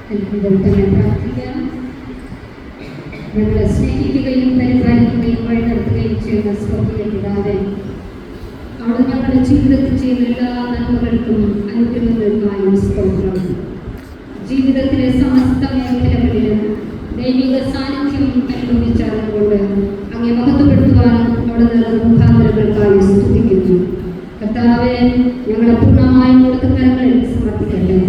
തന്നെ പ്രാർത്ഥിക്കാം. ഞങ്ങളെ സ്നേഹിക്കുകയും പരിപാലിക്കുകയും വഴി നടത്തുകയും ചെയ്യുന്ന സ്വർഗീയ പിതാവേ, അവിടെ ഞങ്ങളുടെ ജീവിതത്തിൽ ചെയ്യുന്ന എല്ലാ നന്മകൾക്കും അനുഗ്രഹങ്ങൾക്കായും സ്തോത്രം. ജീവിതത്തിലെ സമസ്ത മേഖലകളിലും ദൈവിക സാന്നിധ്യം അനുഭവിച്ചതുകൊണ്ട് അങ്ങേ മഹത്വപ്പെടുത്തുവാനും അവിടെ നൽകുന്ന മുഖാന്തരങ്ങൾക്കായി സ്തുതിക്കുന്നു. കർത്താവേ, ഞങ്ങളെ പൂർണ്ണമായും കൊടുത്ത കരങ്ങളിൽ സമർപ്പിക്കട്ടെ.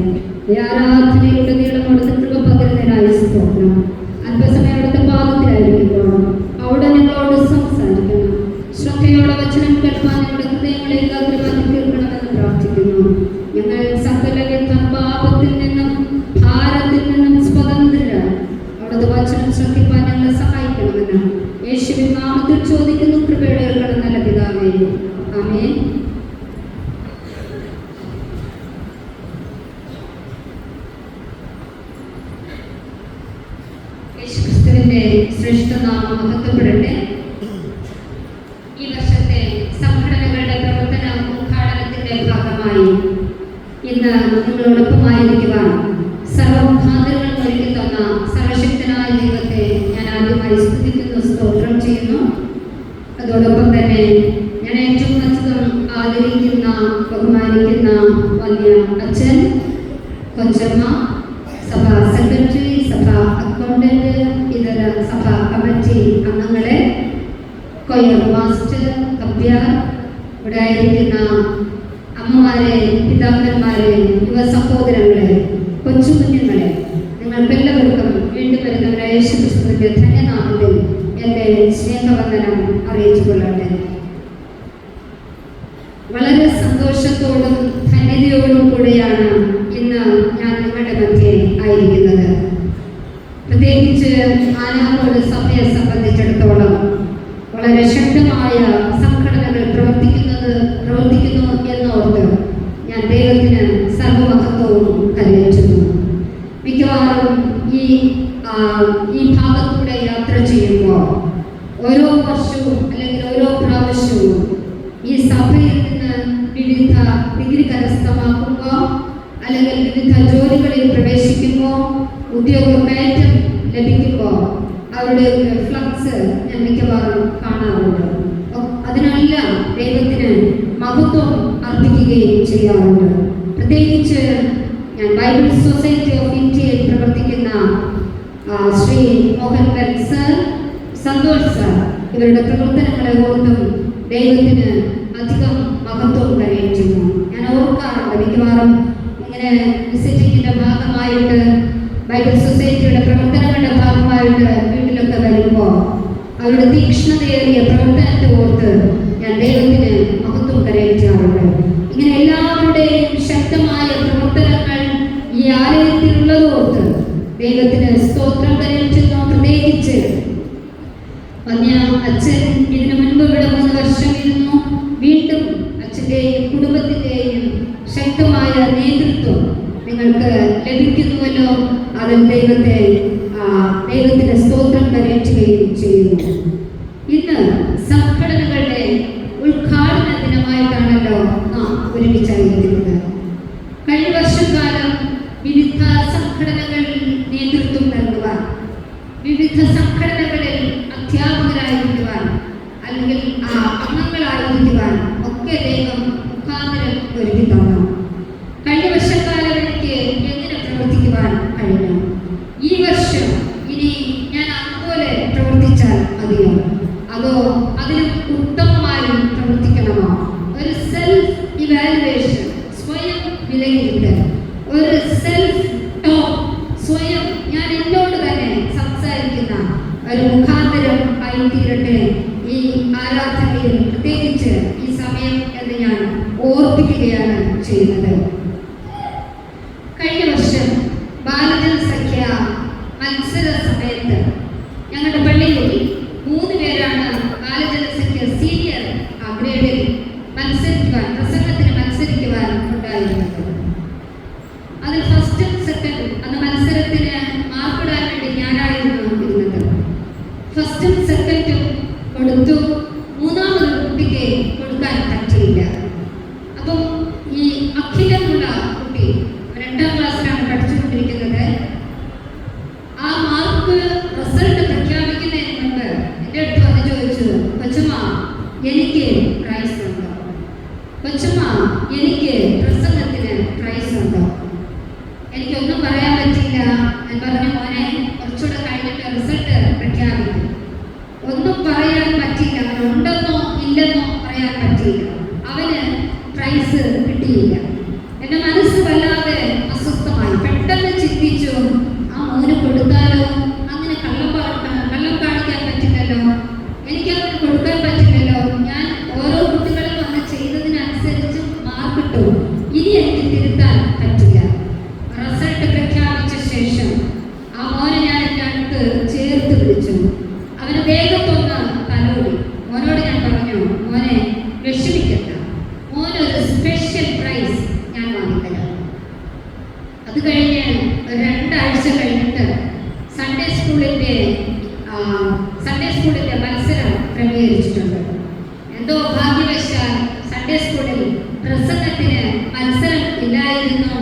ഈ ആരാധനയുടെ നീളം കൊടുത്ത് കൃപ പകരുന്നതിനായി സ്തോത്രം. അല്പസമയം അവിടുത്തെ പാദത്തിലായിരിക്കുമ്പോൾ അവിടെ ഞങ്ങളോട് സംസാരിക്കണം. ശ്രദ്ധയോടെ വചനം കേൾക്കാൻ ഞങ്ങളുടെ ഹൃദയങ്ങളെ ഏകാഗ്രമാക്കി തീർക്കണമെന്ന് പ്രാർത്ഥിക്കുന്നു. ഞങ്ങൾ സകല പാപത്തിൽ നിന്നും ഭാരത്തിൽ നിന്നും സ്വതന്ത്രരാണ്. അവിടുത്തെ വചനം ശ്രദ്ധിക്കാൻ ഞങ്ങളെ സഹായിക്കണമെന്ന് യേശുവിൻ നാമത്തിൽ ചോദിക്കുന്നു. കൃപയുടെ ഏർക്കണം നല്ല പിതാവേ, ആമേൻ. യേശുക്രിസ്തുവിന്റെ ശ്രേഷ്ഠനാമം മഹത്വപ്പെടട്ടെ. ഈ വർഷത്തെ സംഘടനകളുടെ പ്രവർത്തന ഉദ്ഘാടനത്തിന്റെ ഭാഗമായി ഇന്ന് നിങ്ങളോടൊപ്പമായിരിക്കുവാൻ സർവമുഖാന്തരങ്ങൾ ഒരുക്കി തന്ന സർവശക്തനായ ദൈവത്തെ ഞാൻ ആദ്യമായി സ്തുതിക്കുന്നു, സ്തോത്രം ചെയ്യുന്നു. അതോടൊപ്പം തന്നെ ഞാൻ ഏറ്റവും അധികം ആദരിക്കുന്ന, ബഹുമാനിക്കുന്ന വലിയ അച്ഛൻ, കൊച്ചമ്മ, സഭാ സെക്രട്ടറി, സഭാ അക്കൗണ്ടന്റ്, ഇതര സഭാ കമ്മിറ്റി അംഗങ്ങളെ, കൊയർ മാസ്റ്റർ, കപ്യാർ, ഇവിടെ ആയിരിക്കുന്ന അമ്മമാരെ, പിതാക്കന്മാരെ, യുവ സഹോദരങ്ങളെ, കൊച്ചു കുഞ്ഞുങ്ങളെ, നിങ്ങൾക്കെല്ലാവർക്കും വീണ്ടും വരുന്നവരായ യേശുക്രിസ്തുവിന്റെ ധന്യനാമത്തിൽ എൻ്റെ സ്നേഹവന്ദനം അറിയിച്ചു കൊള്ളട്ടെ. വളരെ സന്തോഷത്തോടും ധന്യതയോടും കൂടെയാണ് ഇന്ന് ഞാൻ നിങ്ങളുടെ മധ്യേ ആയിരിക്കുന്നത്. പ്രത്യേകിച്ച് ആനാക്കോട് സഭയെ സംബന്ധിച്ചിടത്തോളം വളരെ ശക്തമായ സംഘടനകൾ പ്രവർത്തിക്കുന്നു എന്നോർത്ത് ഞാൻ ദൈവത്തിന് സർവമഹത്വവും കരയറ്റുന്നു. മിക്കവാറും ഈ ഭാഗത്തൂടെ യാത്ര ചെയ്യുമ്പോൾ ഓരോ വർഷവും അല്ലെങ്കിൽ ഓരോ പ്രാവശ്യവും ഈ സഭയിൽ നിന്ന് വിവിധ ഡിഗ്രി കരസ്ഥമാക്കുമ്പോൾ അല്ലെങ്കിൽ വിവിധ ജോലികളിൽ പ്രവേശിക്കുമ്പോൾ, ഉദ്യോഗക്കയറ്റം ലഭിക്കുമ്പോൾ അവരുടെ ഫ്ലക്സ് ഞാൻ മിക്കവാറും കാണാറുണ്ട്. അതിനെല്ലാം ദൈവത്തിന് മഹത്വം അർപ്പിക്കുകയും ചെയ്യാറുണ്ട്. പ്രത്യേകിച്ച് ഞാൻ ബൈബിൾ സൊസൈറ്റി ഓഫ് ഇന്ത്യയിൽ പ്രവർത്തിക്കുന്ന ശ്രീ മോഹൻലാൽ സർ, സന്തോഷ് സർ, ഇവരുടെ പ്രവർത്തനങ്ങളെ ഓർത്തും ദൈവത്തിന് അധികം മഹത്വം കരയറ്റുന്നു. ഞാൻ ഓർക്കാറുണ്ട്, മിക്കവാറും ഇങ്ങനെ വിസിറ്റിങ്ങിന്റെ ഭാഗമായിട്ട് ബൈബിൾ സൊസൈറ്റിയുടെ പ്രവർത്തനങ്ങളുടെ ഭാഗമായിട്ട് വീട്ടിലൊക്കെ വരുമ്പോൾ അവരുടെ തീക്ഷ്ണതയേറിയ പ്രവർത്തനത്തെ ഓർത്ത് ഞാൻ ദൈവത്തിന് മഹത്വം കരയറ്റാറുണ്ട്. ഇങ്ങനെ എല്ലാവരുടെയും ശക്തമായ പ്രവർത്തനങ്ങൾ ഈ ആലയത്തിലുള്ളതോർത്ത് ദൈവത്തിന് സ്തോത്രം കരയറ്റുന്നു. പ്രത്യേകിച്ച് അച്ഛൻ ഇതിനു മുൻപ് ഇവിടെ 3 വർഷം ഇരുന്നു. വീണ്ടും അച്ഛൻ്റെയും കുടുംബത്തിൻ്റെയും ശക്തമായ നേതൃത്വം നിങ്ങൾക്ക് ലഭിക്കുന്നുവല്ലോ. അതിൽ ദൈവത്തിന് സ്തോത്രം കരയറ്റുകയും ചെയ്യുന്നു. ഇന്ന് സംഘടനകളുടെ ഉദ്ഘാടന ദിനമായിട്ടാണല്ലോ നാം ഒരുമിച്ചായിരിക്കുന്നത്. കഴിഞ്ഞ വർഷക്കാലം വിവിധ സംഘടനകളിൽ നേതൃത്വം നൽകുവാൻ, വിവിധ സംഘടനകളിൽ അധ്യാപകരായിരിക്കുവാൻ അല്ലെങ്കിൽ അംഗങ്ങളായിരിക്കുവാൻ ഒക്കെ ദൈവം മുഖാന്തരം ഒരുക്കി തന്നു. കഴിഞ്ഞ വർഷക്കാലം എനിക്ക് എങ്ങനെ പ്രവർത്തിക്കുവാൻ കഴിഞ്ഞു? ഈ വർഷം ഇനി ഞാൻ അതുപോലെ പ്രവർത്തിച്ചാൽ മതിയോ, അതോ അതിലും ഉത്തമമായി പ്രവർത്തിക്കണമോ? ഒരു സെൽഫ് ഇവാലുവേഷൻ, സ്വയം വിലയിരുത്തൽ, ഒരു സെൽഫ് ടോക്ക്, സ്വയം ഞാൻ എന്നോട് തന്നെ സംസാരിക്കുന്ന ഒരു മുഖാന്തരം ആയി തീരട്ടെ ഈ ആരാധനയിൽ, പ്രത്യേകിച്ച് ഈ സമയം എന്ന് ഞാൻ ഓർപ്പിക്കുകയാണ് ചെയ്യുന്നത്. കഴിഞ്ഞ വർഷം ബാലജനസംഖ്യ മത്സര സമയത്ത് ഞങ്ങളുടെ പള്ളിയിൽ 3 പേരാണ് ബാലജനസംഖ്യ സീനിയർ ഗ്രേഡിൽ പ്രസംഗത്തിന് മത്സരിക്കുവാൻ ഉണ്ടായിരുന്നത്. അതിൽ ഫസ്റ്റും സെക്കൻഡും അന്ന് മത്സരത്തിന് മാർക്കിടാൻ വേണ്ടി ഞാനായിരുന്നു ഇരുന്നത്. ഫസ്റ്റും സെക്കൻഡും എനിക്കൊന്നും പറയാൻ പറ്റില്ല. ഞാൻ പറഞ്ഞു, മോനെ കുറച്ചുകൂടെ കഴിഞ്ഞിട്ട് റിസൾട്ട് പ്രഖ്യാപിക്കും. ഒന്നും പറയാൻ പറ്റിയില്ല. അവൻ ഉണ്ടെന്നോ ഇല്ലെന്നോ പറയാൻ പറ്റിയില്ല. അവന് പ്രൈസ് കിട്ടിയില്ല. എൻ്റെ മനസ്സ് വല്ലാതെ അസ്വസ്ഥമായി. പെട്ടെന്ന് ചിന്തിച്ചു, ആ മോന് കൊടുത്താലോ? അങ്ങനെ കള്ളം കാണിക്കാൻ പറ്റില്ലല്ലോ, എനിക്കങ്ങനെ കൊടുക്കാൻ പറ്റില്ലല്ലോ. ഞാൻ ഓരോ കുട്ടികളും വന്ന് ചെയ്തതിനനുസരിച്ച് മാർക്കിട്ടു. ഇനി എനിക്ക് തിരുത്താൻ പറ്റില്ല. റിസൾട്ട് പ്രഖ്യാപിച്ച ശേഷം ആ മോനെ ഞാൻ എൻ്റെ അടുത്ത് ചേർത്ത് പിടിച്ചു. അവന് വേഗത്തൊന്ന് തലോടി. മോനോട് ഞാൻ പറഞ്ഞു, മോനെ വിഷമിക്കണ്ട, മോനൊരു സ്പെഷ്യൽ പ്രൈസ് ഞാൻ വാങ്ങിത്തരാം. അത് കഴിഞ്ഞ് 2 ആഴ്ച കഴിഞ്ഞിട്ട് സൺഡേ സ്കൂളിൻ്റെ മത്സരം ക്രമീകരിച്ചിട്ടുണ്ട്. എന്തോ ഭാഗ്യവശാൽ സൺഡേ സ്കൂളിൽ പ്രസംഗത്തിന് മത്സരം ഇല്ലായിരുന്നു.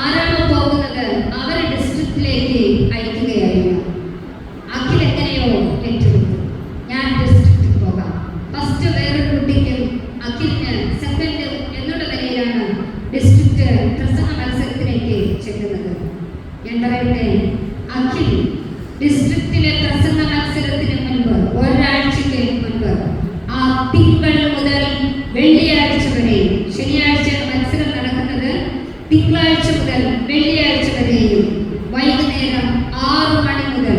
ആരാണോ പോകുന്നത് അവരെ ഡിസ്ട്രിക്റ്റിലേക്ക് അയക്കുകയായിരുന്നു. അഖിൽ എങ്ങനെയോ ഏറ്റെടുത്തു, ഞാൻ ഡിസ്ട്രിക്റ്റിൽ പോകാം. ഫസ്റ്റ് വേറൊരു കുട്ടിക്കും അഖിലിന് സെക്കൻഡ് എന്നുള്ള നിലയിലാണ് ഡിസ്ട്രിക്റ്റ് പ്രസംഗ മത്സരത്തിലേക്ക് ചെല്ലുന്നത്. ഞാൻ പറയട്ടെ, അഖിൽ ഡിസ്ട്രിക്റ്റിലെ പ്രസംഗ മത്സരത്തിന് മുൻപ്, ഒരാഴ്ചയ്ക്ക് മുൻപ്, ആ തിങ്കൾ മുതൽ വെള്ളിയാഴ്ച വരെ, ശനിയാഴ്ച മത്സരം നടക്കുന്നത്, തിങ്കളാഴ്ച മുതൽ വെള്ളിയാഴ്ച വരെയും വൈകുന്നേരം 6 മണി മുതൽ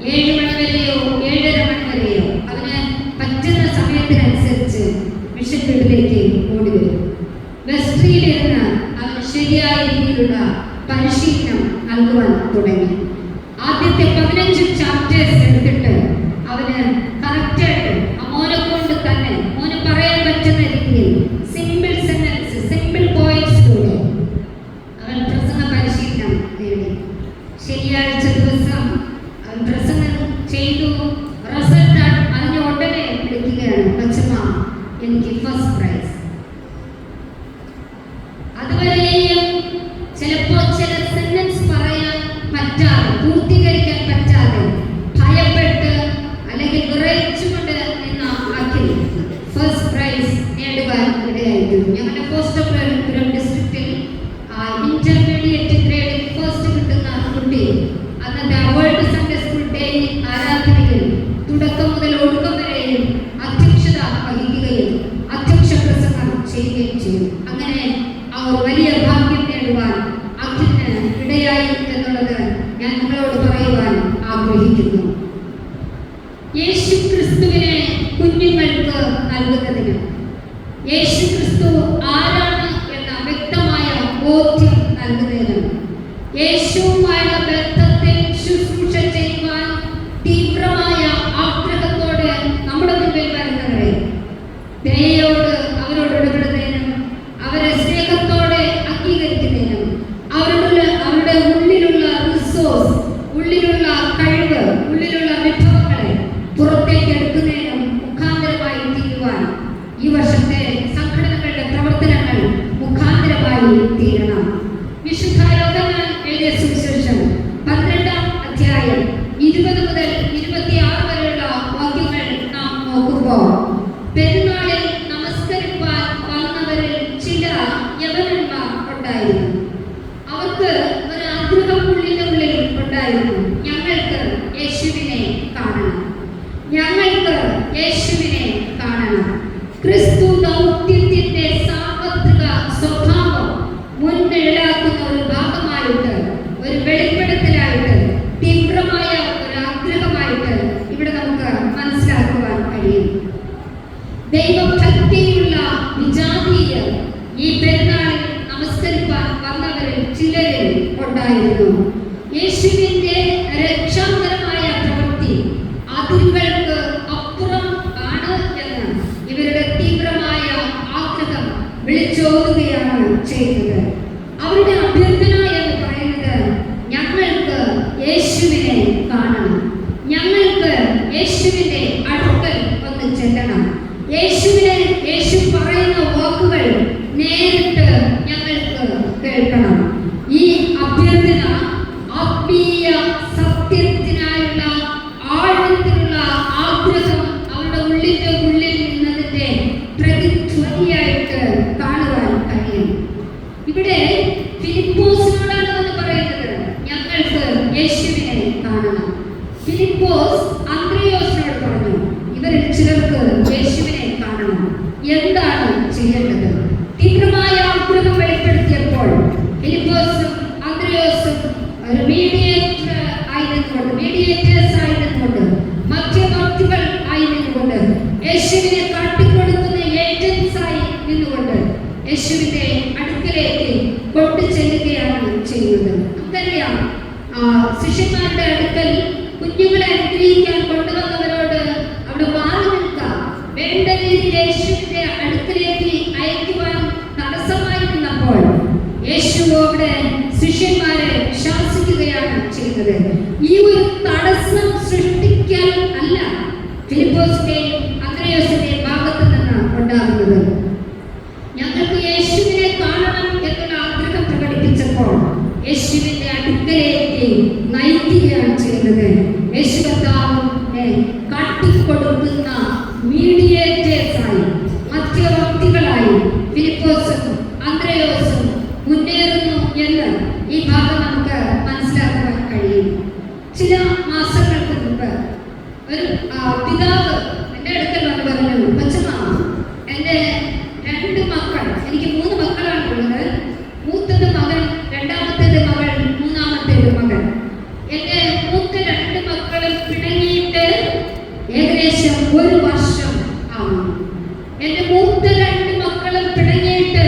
7 മണി വരെയോ 7:30 മണി വരെയോ അവന് പറ്റുന്ന സമയത്തിനനുസരിച്ച് മിഷൻ വീട്ടിലേക്ക് ഓടി വരും. വെസ്ട്രിയിലിരുന്ന് അവന് ശരിയായ രീതിയിലുള്ള പരിശീലനം നൽകുവാൻ തുടങ്ങി. ആദ്യത്തെ 15 ചാപ്റ്റേഴ്സ് എടുത്തിട്ട് അവന് കറക്റ്റായിട്ട് മോനെ കൊണ്ട് തന്നെ മോന് പറയാൻ പറ്റുന്ന രീതിയിൽ സിമ്പിൾ സെന്റൻസ്, സിമ്പിൾ പോയിന്റ്സിലൂടെ അവൻ പ്രസംഗ പരിശീലനം നേടി. ശനിയാഴ്ച ദിവസം അവൻ പ്രസംഗം ചെയ്തു. റിസൾട്ട് അറിഞ്ഞ ഉടനെ വിളിക്കുകയാണ്, അച്ഛമ്മ എനിക്ക് ഫസ്റ്റ് പ്രൈസ്. അതുവരെയും ചിലപ്പോൾ ചില സെന്റൻസ് പറയാൻ പറ്റാതെ, പൂർത്തീകരിക്കാൻ പറ്റാതെ, ഭയപ്പെട്ട് അല്ലെങ്കിൽ വിറയിച്ചുകൊണ്ട് നിന്ന അഖിൽ ഫസ്റ്റ് പ്രൈസ് നേടുവാൻ ഇടയായിരുന്നു. ഞങ്ങളുടെ പോസ്റ്റപ്പുരം ഡിസ്ട്രിക്റ്റിൽ ഇന്റർമീഡിയറ്റ് ഗ്രേഡിൽ ഫസ്റ്റ് കിട്ടുന്ന കുട്ടി അന്നത്തെ വേൾഡ് സൺഡേ സ്കൂൾ ഡേ ആരാധനയിൽ തുടക്കം മുതൽ ഒടുക്കം വരെയും അധ്യക്ഷത വഹിക്കുകയും അധ്യക്ഷ പ്രസംഗം ചെയ്യുകയും ചെയ്യും. അങ്ങനെ ആ ഒരു വലിയ ഭാഗ്യം നേടുവാൻ അഖിലിന് ഇടയായി എന്നുള്ളത് ഞാൻ നിങ്ങളോട് പറയുവാൻ ആഗ്രഹിക്കുന്നു. യേശു ക്രിസ്തുവിനെ കുഞ്ഞുങ്ങൾക്ക് നൽകുന്നതിന്, യേശു ക്രിസ്തു ആരാണ് എന്ന വ്യക്തമായ ബോധ്യം നൽകുന്നതിനും, യേശുവുമായുള്ള ബന്ധത്തെ ശുശ്രൂഷ ചെയ്യുവാൻ തീവ്രമായ ആഗ്രഹത്തോടെ നമ്മുടെ മുൻപിൽ വരുന്നവരെ ദയയോട് അവരോട് ഇടപെടുന്നതിനും, അവരെ സ്നേഹത്തോടെ അംഗീകരിക്കുന്നതിനും, അവരുടെ ഉള്ളിലുള്ള റിസോഴ്സ്, ഉള്ളിലുള്ള കഴിവ്, ഉള്ളിലുള്ള വിഭവങ്ങളെ പുറത്തേക്ക് എടുക്കുന്നതിനും മുഖാന്തരമായി തീരുവാൻ ഈ വർഷത്തെ സംഘടനകളുടെ പ്രവർത്തനങ്ങൾ മുഖാന്തരമായി തീരണം. വിശുദ്ധ യോഹന്നാൻ എഴുതിയ സുവിശേഷം 12-ാം അധ്യായം 20 മുതൽ 26 വരെയുള്ള വാക്യങ്ങൾ നാം നോക്കുമ്പോൾ, പെരുന്നാളിൽ നമസ്കരിപ്പാൻ വന്നവരിൽ ചില യവനന്മാർ ഉണ്ടായിരുന്നു. അവർക്ക് ഒരു ആഗ്രഹം ഉള്ളിൽ ഉണ്ടായിരുന്നു, ഞങ്ങൾക്ക് യേശുവിനെ കാണണം, ഞങ്ങൾക്ക് യേശുവിനെ കാണണം. ക്രിസ്തു ദൗത്യത്തിന്റെ സാർവത്രിക സ്വഭാവം മുൻനിഴലാക്കുന്ന ഒരു ഭാഗമായിട്ട്, ഒരു വെളിപ്പെടുത്തലായിട്ട്, തീവ്രമായ ഒരു ആഗ്രഹമായിട്ട് ഇവിടെ നമുക്ക് മനസ്സിലാക്കുവാൻ കഴിയും. ദൈവഭക്തിയുള്ള വിജാതീയർ ഈ പെരുന്നാളിൽ നമസ്കരിപ്പാൻ വന്നവരിൽ ചിലരിൽ ഉണ്ടായിരുന്നു. യേശുവിന്റെ രക്ഷാകരമായ പ്രവൃത്തി അതിരുകൾക്ക് അപ്പുറം ആണ് എന്ന് ഇവരുടെ തീവ്രമായ ആഗ്രഹം വിളിച്ചോതുകയാണ് ചെയ്തത്. അവരുടെ അഭ്യർത്ഥന എന്ന് പറയുന്നത്, ഞങ്ങൾക്ക് യേശുവിനെ കാണണം, ഞങ്ങൾക്ക് യേശുവിന്റെ അടുക്കൽ ഒന്ന് ചെല്ലണം, യേശു പറയുന്ന വാക്കുകൾ നേരിട്ട് ഞങ്ങൾക്ക് കേൾക്കണം. ഈ അഭ്യർത്ഥന ആത്മീയ ഫിലിപ്പോസ് അന്ത്രയോസിനോട് പറഞ്ഞു, ഇവരിൽ ചിലർക്ക് യേശുവിനെ കാണണം, എന്താണ് ചെയ്യേണ്ടത്? തീവ്രമായ ആഗ്രഹം വെളിപ്പെടുത്തിയപ്പോൾ ഫിലിപ്പോസും അന്ത്രയോസും ഒരു മീഡിയേറ്റേഴ്സ് ആയിരുന്നുകൊണ്ട് മധ്യവർത്തികൾ ആയിരുന്നുകൊണ്ട് യേശുവിനെ കാട്ടിക്കൊടുക്കുന്ന ഏജൻസ് ആയി നിന്നുകൊണ്ട് യേശുവിന്റെ അടുക്കലേക്ക് കൊണ്ടു ചെല്ലുകയാണ് ചെയ്യുന്നത്. നമുക്കറിയാം, ശിഷ്യന്മാരുടെ അടുക്കൽ കുഞ്ഞുങ്ങളെ അനുഗ്രഹിക്കാൻ കൊണ്ടുവന്നവരോട് അവിടെ മാറി നിൽക്കുക, വേണ്ട രീതിയിൽ യേശുവിന്റെ അടുക്കലേക്ക് അയക്കുവാൻ തടസ്സമായി നിന്നപ്പോൾ യേശു അവിടെ ശിഷ്യന്മാരെ ശാസിക്കുകയാണ് ചെയ്യുന്നത്. ഈ ഒരു തടസ്സം സൃഷ്ടിക്കാൻ അല്ല ഫിലിപ്പോസിന്റെയും അന്ത്രയോസിന്റെയും ഭാഗത്ത് നിന്ന് ഉണ്ടാകുന്നത്. ഞങ്ങൾക്ക് യേശുവിനെ കാണണം എന്നുള്ള ആഗ്രഹം പ്രകടിപ്പിച്ചപ്പോൾ യേശുവിന്റെ അടുക്കലേക്ക് നയിക്കുകയാണ് ചെയ്യുന്നത്. യേശു കർത്താവിനെ കാട്ടിക്കൊടുക്കുന്ന മീഡിയേറ്റേഴ്സായി, മധ്യവർത്തികളായി ഫിലിപ്പോസും അന്ത്രയോസും മുന്നേറുന്നു എന്ന് ഈ ഭാഗം നമുക്ക് മനസ്സിലാക്കുവാൻ കഴിയും. ചില മാസങ്ങൾക്ക് മുമ്പ് ഒരു പിതാവ് എൻ്റെ അടുക്കൽ വന്ന് പറഞ്ഞു, കൊച്ചമ്മ, എൻ്റെ 2 മക്കൾ, എനിക്ക് 3 മക്കളാണ് ഉള്ളത്. മൂത്തത് മകൻ, രണ്ടാമത്തേത് മകൾ, മൂന്നാമത്തേത് മകൻ. എൻ്റെ മൂത്ത 2 മക്കളും പിണങ്ങിയിട്ട് ഏകദേശം 1 വർഷം ആകുന്നു. എൻ്റെ മൂത്ത 2 മക്കളും പിണങ്ങിയിട്ട്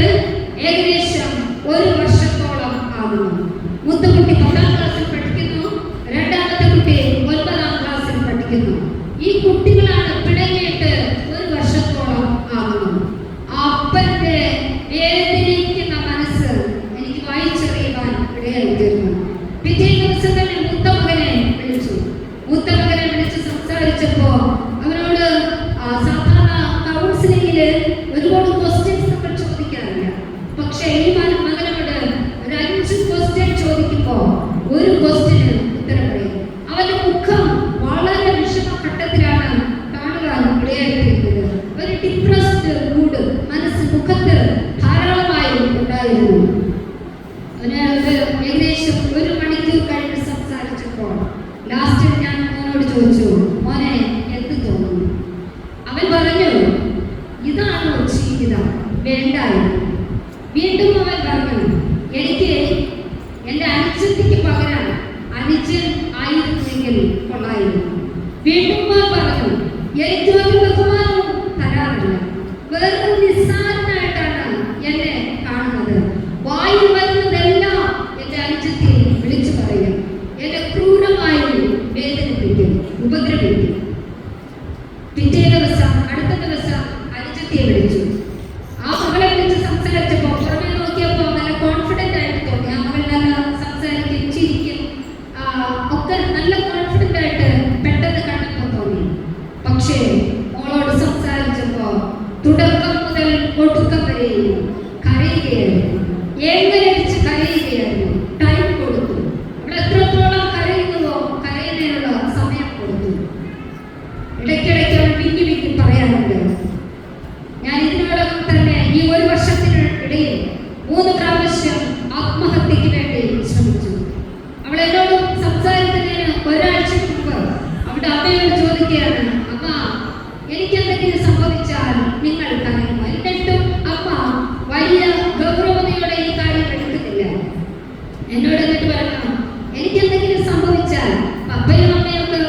ഏകദേശം 1 വർഷത്തോളം ആകുന്നു. മൂത്ത കുട്ടി 10ാം ക്ലാസ്സിൽ പഠിക്കുന്നു, രണ്ടാമത്തെ കുട്ടി 9ാം ക്ലാസ്സിൽ പഠിക്കുന്നു. ഈ കുട്ടികളാണ് പിണങ്ങിയിട്ട് 1 വർഷത്തോളം ആകുന്നു. അപ്പന്റെ വേദനിക്കുന്ന മനസ്സ് എനിക്ക് വായിച്ചറിയുവാൻ ഇടയായിത്തീർന്നു. പിറ്റേ ദിവസം തന്നെ മൂത്ത മകനെ വിളിച്ച് സംസാരിച്ചപ്പോ അവനോട് സാധാരണ കൗൺസിലിംഗില് ഒരുപാട് ക്വസ്റ്റ്യൻസ് നമ്മൾ ചോദിക്കാറില്ല. പക്ഷെ ഈ മകനോട് ഒരു 5 ക്വസ്റ്റ്യൻ ചോദിക്കുമ്പോ ഒരു ക്വസ്റ്റ്യന് ഉത്തരം പറയും. അവന്റെ മുഖം വളരെ വിഷമഘട്ടത്തിലാണ് കാണുവാൻ ഇടയായിത്തീരുന്നത്. ഒരു ഡിപ്രസ്ഡ് മൂഡ് മുഖത്ത് ധാരാളമായി ഉണ്ടായിരുന്നു. ഏകദേശം 1 മണിക്കൂർ കഴിഞ്ഞ് സംസാരിച്ചപ്പോൾ ലാസ്റ്റ് ഞാൻ മോനോട് ചോദിച്ചു, മോനെ എന്ത് തോന്നുന്നു? അവൻ പറഞ്ഞു, ഇതാണോ ജീവിതം, വേണ്ടായിരുന്നു. വീണ്ടും അവൻ പറഞ്ഞു, എനിക്ക് എൻ്റെ അനുജത്തിക്ക് പകരം അനുജൻ ആയിരുന്നെങ്കിൽ കൊള്ളായിരുന്നു. വീണ്ടും അവൻ പറഞ്ഞു, എനിക്ക് ഒരു ബഹുമാനവും തരാറില്ല, വെറും നിസ്സാരനായിട്ടാണ് എന്നെ കാണുന്നത്. വായിൽ വരുന്നതെല്ലാം എൻ്റെ അനുജത്തെ വിളിച്ചു പറയും, എന്നെ ക്രൂരമായി വേദനിപ്പിക്കും, ഉപദ്രവിക്കും. അടുത്ത ദിവസം അനുജത്തെ വിളിച്ചു. ആ മകളെ വിളിച്ച് സംസാരിച്ചപ്പോൾ പുറമെ നോക്കിയപ്പോൾ നല്ല കോൺഫിഡന്റ് ആയിട്ട് തോന്നി. ആ മകൾ നല്ല സംസാരിക്കും, ചിരിക്കും, ഒക്കെ നല്ല കോൺഫിഡന്റ് ആയിട്ട് പെട്ടെന്ന് കണ്ടപ്പോൾ തോന്നി. പക്ഷേ മോളോട് സംസാരിച്ചപ്പോ തുടക്കം മുതൽ ഒടുക്കം വരെയും കരയുകയായിരുന്നു. ഏങ്ങലടിച്ച് കരയുകയായിരുന്നു. ടൈം കൊടുത്തു. ഇവിടെ എത്രത്തോളം കരയുന്നുവോ കരയുന്നതിനുള്ള സമയം കൊടുത്തു. ഇടയ്ക്കിടയ്ക്ക് അവൻ വിങ്ങി പറയാറുണ്ട്. ഞാൻ ഇതിനോടൊപ്പം തന്നെ ഈ 1 വർഷത്തിനിടയിൽ 3 പ്രാവശ്യം ആത്മഹത്യക്ക് വേണ്ടി ശ്രമിച്ചു. അവൾ എന്നോട് സംസാരിക്കുന്നതിന് ഒരാഴ്ച മുമ്പ് അവിടെ അമ്മയോട് ചോദിക്കുകയാണ്, അമ്മ, എനിക്കെന്തെങ്കിലും സംഭവിച്ചാൽ നിങ്ങൾ കരയുമോ? എന്നിട്ടും അമ്മ വലിയ ഗൗരവതയോടെ ഈ കാര്യം എടുക്കുന്നില്ല. എന്നോട് എന്നിട്ട് പറഞ്ഞു, എനിക്കെന്തെങ്കിലും സംഭവിച്ചാൽ പപ്പയും അമ്മയൊക്കെ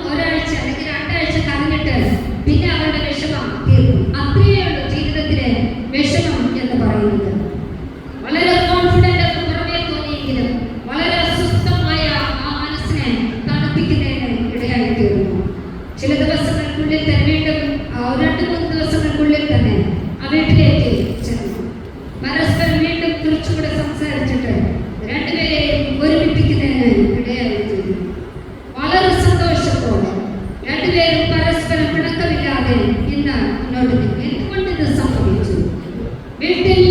ഒരാഴ്ച അല്ലെങ്കിൽ 2 ആഴ്ച കരഞ്ഞിട്ട് പിന്നെ അവരുടെ വിഷമം തീർക്കും. അത്രയേ ഉള്ളൂ ജീവിതത്തിലെ വിഷമം എന്ന് പറയുന്നത്. വളരെ കോൺഫിഡന്റ് എന്ന് പുറമേ തോന്നിയെങ്കിലും വളരെ അസ്വസ്ഥമായ ആ മനസ്സിനെ തണുപ്പിക്കുന്നതിന് ഇടയായിത്തീർന്നു. ചില ദിവസങ്ങൾക്കുള്ളിൽ തന്നെ വീണ്ടും 2-3 ദിവസങ്ങൾക്കുള്ളിൽ തന്നെ ആ വീട്ടിലേക്ക് ചെന്നു. പരസ്പരം വീണ്ടും കുറച്ചുകൂടെ സംസാരിച്ചിട്ട് രണ്ടുപേരെയും ഒരുമിപ്പിക്കുന്നതിന് ഇടയായിത്തീർന്നു. വളരെ സന്തോഷത്തോടെ രണ്ടുപേരും പരസ്പരം പിണക്കമില്ലാതെ ഇന്ന് മുന്നോട്ട് നിൽക്കും. എന്തുകൊണ്ട് ഇത് സംഭവിച്ചു? വീട്ടിൽ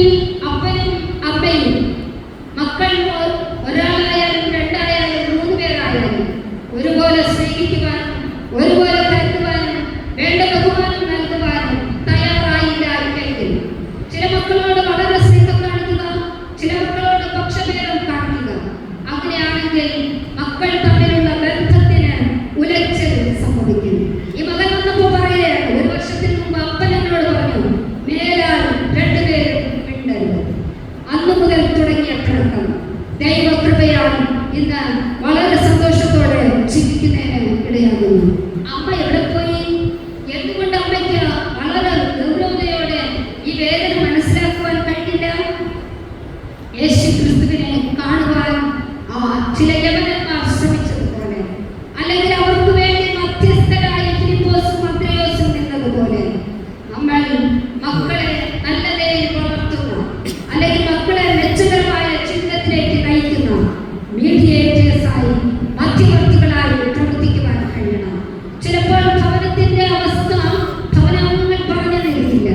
അപ്പനും അമ്മയും മക്കൾ ഒരാളായാലും 2 ആയാലും 3 പേരായാലും ഒരുപോലെ സ്നേഹിക്കുവാനും ഒരുപോലെ കരുതുവാനും വേണ്ട ബഹുമാനം നൽകുവാനും തയ്യാറായില്ല എങ്കിൽ ചില മക്കളോട് വളരെ സ്നേഹം കാണിക്കുക, ചില മക്കളോട് പക്ഷഭേദം കാണിക്കുക. അങ്ങനെയാണെങ്കിൽ മക്കൾ തമ്മിലുള്ള ബന്ധത്തിന് ഉലക ഇന്ന് വളരെ സന്തോഷത്തോടെ ജീവിക്കുന്നതിന് ഇടയാകുന്നു. അമ്മ എവിടെ പോയി? എന്തുകൊണ്ട് അമ്മയ്ക്ക് വളരെ ഗൗരവതയോടെ ഈ വേദന മനസ്സിലാക്കുവാൻ കഴിഞ്ഞില്ല? യേശു ക്രിസ്തുവിനെ കാണുവാൻ ചില യവനന്മാർ ശ്രമിച്ചതുപോലെ, അല്ലെങ്കിൽ അവർക്ക് വേണ്ടി മധ്യസ്ഥരായ ഫിലിപ്പോസും അന്ത്രയോസും നിന്നതുപോലെ, നമ്മൾ മക്കളെ നല്ല നിലയിൽ വളർത്തുന്ന, അല്ലെങ്കിൽ മക്കളെ മെച്ചകരമായ ജീവിതത്തിലേക്ക് നയിക്കുന്ന മീഡിയേറ്റേഴ്സായി, മധ്യവർത്തികളായി പ്രവർത്തിക്കുവാൻ കഴിയണം. ചിലപ്പോൾ ഭവനത്തിന്റെ അവസ്ഥ ഭവനാംഗങ്ങൾ പറഞ്ഞു തരുന്നില്ല.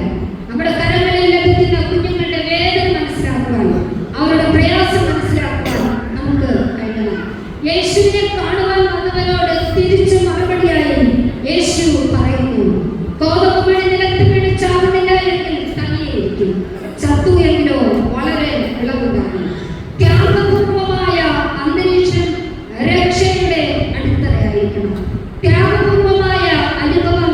നമ്മുടെ കരങ്ങളിൽ ലഭിക്കുന്ന കുഞ്ഞുങ്ങളുടെ വേദന മനസ്സിലാക്കുവാൻ, അവരുടെ പ്രയാസം മനസ്സിലാക്കുവാൻ നമുക്ക് കഴിയണം. യേശുവിനെ കാണുവാൻ വന്നവരോട് തിരിച്ചു മറുപടിയായി യേശു പറയുന്നു, കോപമണി നിലത്ത് വീണ് ചാവുന്നില്ല എങ്കിൽ തനിയിരിക്കും, ചത്തു എങ്കിലോ വളരെ വിളവുണ്ടാകും. ത്യാഗപൂർവമായ അന്തരീക്ഷം രക്ഷയുടെ അടിത്തറയായിരിക്കണം. ത്യാഗപൂർവമായ അനുഭവം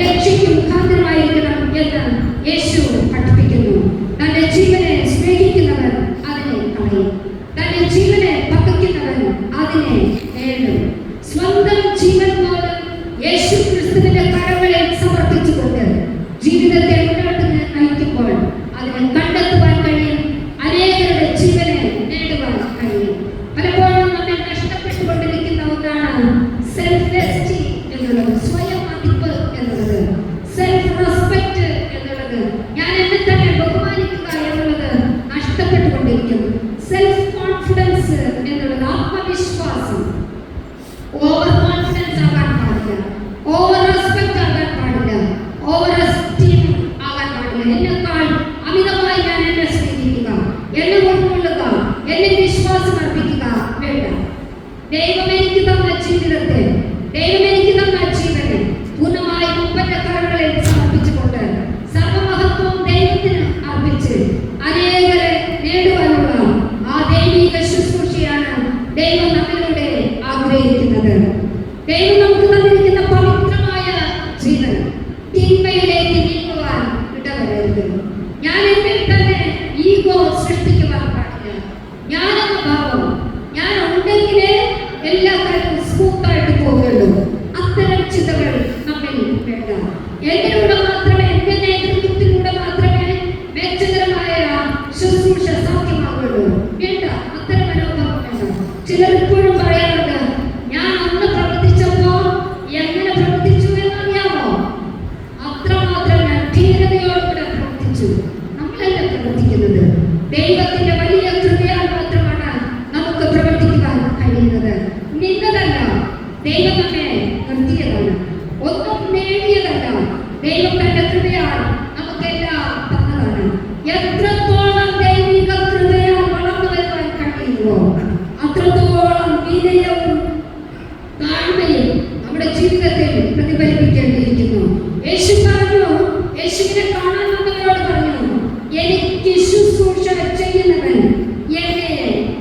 രക്ഷയ്ക്ക് മുഖാന്തരമായിരിക്കണം എന്ന് യേശു പഠിപ്പിക്കുന്നു. തന്റെ ജീവനെ സ്നേഹിക്കുന്നവൻ അതിനെ കളയും, തന്റെ ജീവനെ പകയ്ക്കുന്നവൻ അതിനെ നേടും. സ്വന്തം ജീവൻ പോലും യേശു ക്രിസ്തുവിന്റെ കരങ്ങളിൽ സമർപ്പിച്ചുകൊണ്ട് ജീവിതത്തെ മുന്നോട്ട് നയിക്കുമ്പോൾ അതിനെ കണ്ടെത്തുവാൻ കഴിയും, അനേകരുടെ ജീവനെ നേടുവാൻ കഴിയും. പലപ്പോഴും നമ്മെ നഷ്ടപ്പെട്ടുകൊണ്ടിരിക്കുന്ന ഒന്നാണ് സെൽഫ് എസ്റ്റീം എന്നുള്ളത്, സ്വയം മതിപ്പ് എന്നുള്ളത്, സെൽഫ് റെസ്പെക്ട് എന്നുള്ളത്, ഞാൻ എന്നെ തന്നെ ബഹുമാനിക്കുക എന്നുള്ളത് നഷ്ടപ്പെട്ടുകൊണ്ടിരിക്കുന്നു. സെൽഫ് കോൺഫിഡൻസ് എന്നുള്ളത്, ആത്മവിശ്വാസം, ഓവർ കോൺഫിഡൻസ് ആകാൻ പാടില്ല, ഓവർ റെസ്പെക്ട് ആകാൻ പാടില്ല, ഓവർ എസ്റ്റീം ആകാൻ പാടില്ല. എന്നെക്കാൾ അമിതമായി ഞാൻ എന്നെ സ്നേഹിക്കുക, എന്നെ ഉൾക്കൊള്ളുക, എന്നെ വിശ്വാസം അർപ്പിക്കുക വേണ്ട. ദൈവം എനിക്ക് തന്ന ജീവിതത്തെ, ദൈവം എനിക്ക് തന്ന ജീവനെ പൂർണ്ണമായി മുപ്പന്റെ കരങ്ങളിൽ സമർപ്പിച്ചുകൊണ്ട് സർവമഹത്വം ദൈവത്തിന് അർപ്പിച്ച് അനേകരെ നേടുവാനുള്ള ആ ദൈവിക ശുശ്രൂഷയാണ് ദൈവം നമ്മിലൂടെ ആഗ്രഹിക്കുന്നത്. ദൈവം നമുക്ക് തന്നിരിക്കുന്ന പവിത്രമായ ജീവൻ തിന്മയിലേക്ക് നീങ്ങുവാൻ ഇടവരരുത്. ഞാൻ എന്നിൽ തന്നെ ഈഗോ സൃഷ്ടിക്കുവാൻ പാടില്ല. ഞാനെന്ന ഭാവം, ഞാൻ ഉണ്ടെങ്കിലേ എല്ലാ കാര്യവും സ്മൂത്തായിട്ട് പോകുള്ളൂ. അത്തരം ചിന്തകൾ നമ്മിൽ വേണ്ട. എന്നിലൂടെ മാത്രമേ, എന്റെ നേതൃത്വത്തിലൂടെ മാത്രമേ മെച്ചകരമായ ശുശ്രൂഷ സാധ്യമാകുള്ളൂ. വേണ്ട, അത്തരം മനോഭാവം വേണ്ട. ചിലർ ഇപ്പോഴും പറയാറുണ്ട്, ഞാൻ അന്ന് പ്രവർത്തിച്ചപ്പോ എങ്ങനെ പ്രവർത്തിച്ചു എന്നറിയാമോ? അത്രമാത്രം ഞാൻ ധീരതയോടുകൂടെ പ്രവർത്തിച്ചു. നമ്മളല്ല പ്രവർത്തിക്കുന്നത്, ദൈവത്തിന്റെ വലിയ കൃപയാൽ മാത്രമാണ് നമുക്ക് പ്രവർത്തിക്കുവാൻ കഴിയുന്നത്. നിന്നതല്ല, ദൈവം നമ്മെ നിർത്തിയതാണ്. ഒന്നും നേടിയതല്ല, ദൈവം തന്റെ കൃപയാൽ നമുക്കെല്ലാം തന്നതാണ്. എത്രത്തോളം ദൈവിക കൃപയാൽ വളർന്നു വരുവാൻ കഴിയുമോ അത്രത്തോളം വിനയവും താഴ്മയും നമ്മുടെ ജീവിതത്തിൽ പ്രതിഫലിപ്പിക്കേണ്ടിയിരിക്കുന്നു. യേശു പറഞ്ഞു, യേശുവിനെ കാണാൻ വന്നവരോട് പറഞ്ഞു, എനിക്ക് ശുശ്രൂഷ ചെയ്യുന്നവൻ എന്നെ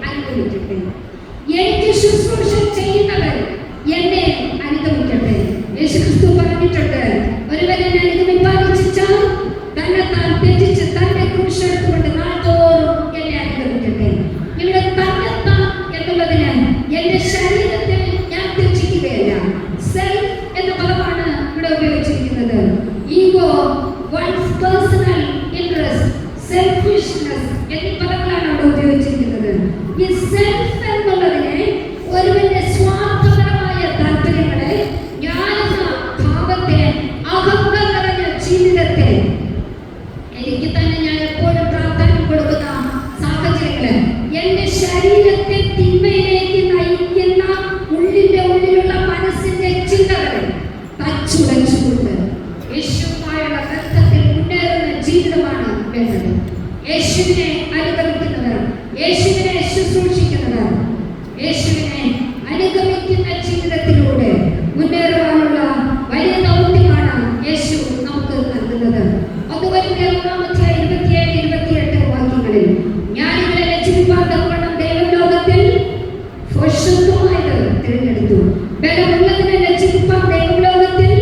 അനുഗമിക്കട്ടെ, എനിക്ക് ശുശ്രൂഷ ചെയ്യുന്നവൻ എന്നെ അനുഗമിക്കട്ടെ. യേശു ക്രിസ്തു പറഞ്ഞിട്ടുണ്ട്, ഒരുവൻ എന്നെ അനുഗമിപ്പാൻ ഇച്ഛിച്ചാൽ തന്നെത്താൻ തെറ്റിച്ച് തന്റെ ക്രൂശെടുത്തുകൊണ്ട് നാൾതോറും എന്നെ അനുഗമിക്കട്ടെ. ഇവിടെ തന്നെത്താൻ എന്നുള്ളതിന് എന്റെ ശരീരത്തിൽ ഞാൻ തെറ്റിക്കുകയല്ല. സെൽഫ് എന്ന പദമാണ് ഇവിടെ ഉപയോഗിച്ചിരിക്കുന്നത്. Ego, one's personal interest, selfishness എന്നീ പദങ്ങളാണ് അവിടെ ഉപയോഗിച്ചിരിക്കുന്നത്. ഈ സെൽഫ് എന്നുള്ളതിനെ, ഒരുവന്റെ സ്വാർത്ഥപരമായ താല്പര്യങ്ങളെ, ഞാനെന്ന ഭാവത്തെ, അഹങ്കാരം നിറഞ്ഞ ജീവിതത്തെ, എനിക്ക് തന്നെ ഞാൻ എപ്പോഴും പ്രാധാന്യം കൊടുക്കുന്ന സാഹചര്യങ്ങള്, എന്റെ ശരീരത്തെ തിന്മയിലേക്ക് നയിക്കുന്ന ഉള്ളിലുള്ള മനസ്സിന്റെ ചിന്തകളെ തച്ചുടച്ചുകൊണ്ട് യേശുവുമായുള്ള ബന്ധത്തിൽ മുന്നേറുന്ന ജീവിതമാണ് വേണ്ടത്. യേശുവിനെ അനുഗമിക്കുന്നവർ, യേശുവിനെ ശുശ്രൂഷിക്കുന്നവർ, യേശുവിനെ അനുഗമിക്കുന്ന ജീവിതത്തിലൂടെ മുന്നേറുവാനുള്ള വലിയ ദൗത്യമാണ് യേശു നമുക്ക് നൽകുന്നത്. അതുപോലെ 1-27-28 വാക്യങ്ങളിൽ, ജ്ഞാനികളെ ലജ്ജിപ്പിപ്പാൻ തക്കവണ്ണം ദൈവം ലോകത്തിൽ ശുദ്ധമായത് തിരഞ്ഞെടുത്തു, ബലമുള്ളതിനെ ലജ്ജിപ്പിപ്പാൻ ദൈവം ലോകത്തിൽ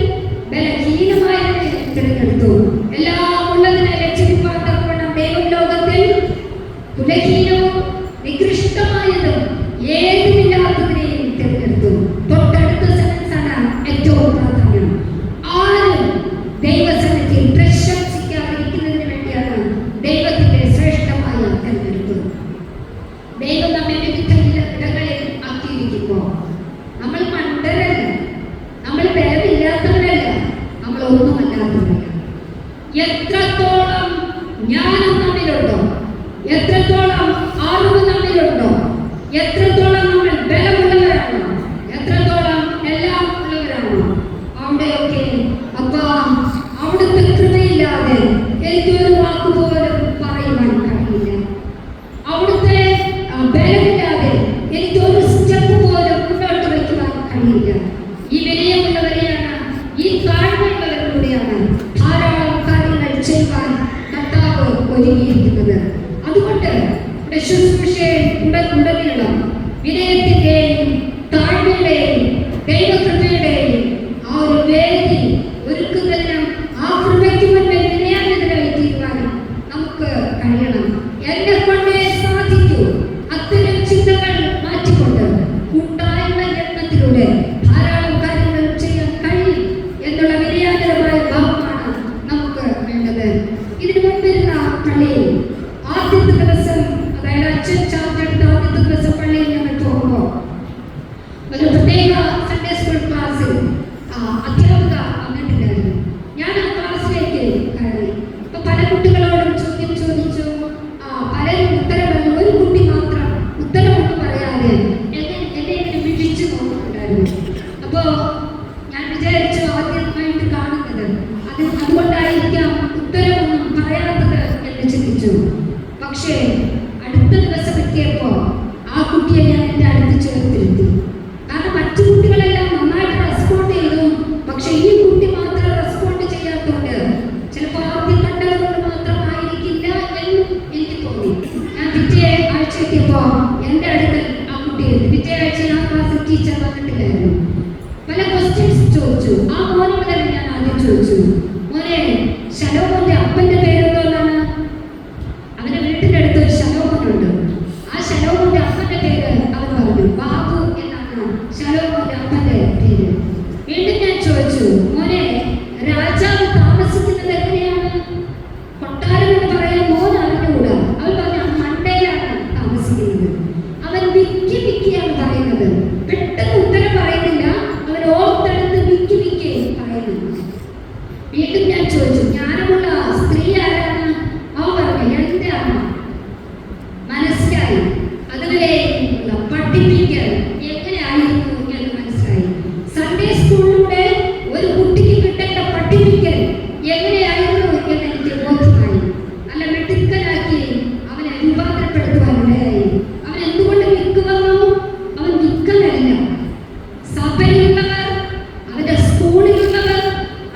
ബലഹീനമായതിനെ തിരഞ്ഞെടുത്തു, എല്ലാം ഉള്ളതിനെ ലജ്ജിപ്പിപ്പാൻ തക്കവണ്ണം ദൈവം ലോകത്തിൽ കുലഹീനവും നികൃഷ്ടമായതും ഏതിനും എത്രത്തോളം ജ്ഞാനം നമ്മിലുണ്ടോ, എത്രത്തോളം അറിവ് നമ്മിലുണ്ടോ, എത്രത്തോളം നമ്മൾ ബലമുള്ളവരാണോ, എത്രത്തോളം എല്ലാം ഉള്ളവരാണോ, അവിടെയൊക്കെ അപ്പാ അവിടുത്തെ കൃപയില്ലാതെ എനിക്കൊരു വാക്കുപോലും പറയുവാൻ കഴിയില്ല. അവിടുത്തെ ബലമില്ലാതെ എനിക്കൊരു സ്റ്റെപ്പ് പോലും മുന്നോട്ട് വയ്ക്കുവാൻ കഴിയില്ല. ഈ വിനയമുള്ളവരെയാണ്, ഈ താഴ്മയുള്ളവരിലൂടെയാണ് ധാരാളം കാര്യങ്ങൾ ചെയ്യുവാൻ കർത്താവ് ഒരുങ്ങിയിരിക്കുന്നത്. അതുകൊണ്ട് ഉടനീളം വിനയത്തിന്റെയും താഴ്മയുടെയും ദൈവകൃപയുടെയും ആ ഒരു വേദി ഒരുക്കുന്നതിനും ആ കൃപയ്ക്ക് മുന്നിൽ വിനയാനിതരായി തീരുവാനും നമുക്ക് കഴിയണം. എന്നെ കൊണ്ടേ സാധിക്കൂ. അത്തരം ചിന്തകൾ മാറ്റിക്കൊണ്ട് കൂട്ടായ്മ യത്നത്തിലൂടെ ധാരാളം കാര്യങ്ങൾ ചെയ്യാൻ കഴിയും എന്നുള്ള വിനയാനിതമായ ഭാവമാണ് നമുക്ക് വേണ്ടത്. ഇതിനു മുൻപിരുന്ന പള്ളിയിൽ ആദ്യത്തെ ദിവസം, അതായത് അച്ഛൻ ചാർജെടുത്ത ആദ്യത്തെ ദിവസം പള്ളിയിൽ ഞങ്ങൾ പോകുമ്പോൾ ഒരു പ്രത്യേക സൺഡേ സ്കൂൾ ക്ലാസ്സിൽ അധ്യാപിക വന്നിട്ടുണ്ടായിരുന്നു. ഞാൻ ആ ക്ലാസ്സിലേക്ക് കയറി. അപ്പൊ പല കുട്ടികളോടും ചോദ്യം ചോദിച്ചു. പലരും ഉത്തരം പറഞ്ഞു. ഒരു കുട്ടി മാത്രം ഉത്തരമൊന്നും പറയാതെ എന്നെ ഇങ്ങനെ വിളിച്ചു നോക്കുന്നുണ്ടായിരുന്നു. അപ്പോ ഞാൻ വിചാരിച്ചു ആദ്യമായിട്ട് കാണുന്നത് അതുകൊണ്ടായിരിക്കാം ഉത്തരമൊന്നും പറയാത്തത് എന്ന് ചിന്തിച്ചു. പക്ഷേ അടുത്ത ദിവസം എത്തിയപ്പോ ആ കുട്ടിയെ ഞാൻ എൻ്റെ അടുത്ത് ചേർത്തിരുത്തി. കാരണം മറ്റു കുട്ടികളെല്ലാം നന്നായിട്ട് റെസ്പോണ്ട് ചെയ്തു. പക്ഷെ ഈ കുട്ടി മാത്രം റെസ്പോണ്ട് ചെയ്യാത്തതുകൊണ്ട് ചിലപ്പോൾ ആദ്യം കണ്ടതുകൊണ്ട് മാത്രമായിരിക്കില്ല എന്ന് എനിക്ക് തോന്നി. ഞാൻ പിറ്റേ ആഴ്ച എത്തിയപ്പോ എൻ്റെ അടുത്ത് ആ കുട്ടി പിറ്റേ ആഴ്ച ആ ക്ലാസ്സിൽ ടീച്ചർ വന്നിട്ടില്ലായിരുന്നു. പല ക്വസ്റ്റ്യൻസ് ചോദിച്ചു. ആ മോനോട് തന്നെ ഞാൻ ആദ്യം ചോദിച്ചു, മോനെ ശലോമോന്റെ അപ്പന്റെ പേരെന്തോന്നാണ്? അവന്റെ വീട്ടിന്റെ അടുത്ത് ഒരു ശലോമോനുണ്ട്. ആ ശലോമോന്റെ അപ്പന്റെ പേര് അവൻ പറഞ്ഞു ബാബു എന്നാണ് ശലോമോന്റെ അപ്പന്റെ പേര്. വീണ്ടും ഞാൻ ചോദിച്ചു, മോനെ രാജാവ് താമസിക്കുന്നത് എങ്ങനെയാണ്? കൊട്ടാരം എന്ന് പറയാൻ മോൻ അറിഞ്ഞുകൂടാ. അവൻ പറഞ്ഞു മണ്ടയിലാണ് താമസിക്കുന്നത്. അവൻ വിക്കി വിക്കിയാണ് പറയുന്നത്. പെട്ടെന്ന് ഉത്തരം പറയുന്നില്ല. അവൻ ഓർത്തെടുത്ത് വിക്കി വിക്കി പറയുന്നു. വീണ്ടും ഞാൻ ചോദിച്ചു, ജ്ഞാനമുള്ള സ്ത്രീ ആരാണ്? അവൻ പറഞ്ഞു എന്റെ അമ്മ. മനസ്സിലായി. അതുവരെയുള്ള പഠിപ്പിക്കൽ എങ്ങനെയായിരുന്നു എന്ന് മനസ്സിലായി. സൺഡേ സ്കൂളിലൂടെ ഒരു കുട്ടിക്ക് കിട്ടേണ്ട പഠിപ്പിക്കൽ എങ്ങനെയായിരുന്നു എന്ന് എനിക്ക് ബോധ്യമായി. നല്ല മെടുക്കലാക്കി അവനെ രൂപാന്തരപ്പെടുത്തുവാനിടയായി. അവൻ എന്തുകൊണ്ട് വിക്ക് വന്നു? അവൻ വിക്കലല്ല. സഭയിലുള്ളവർ, അവന്റെ സ്കൂളിലുള്ളവർ,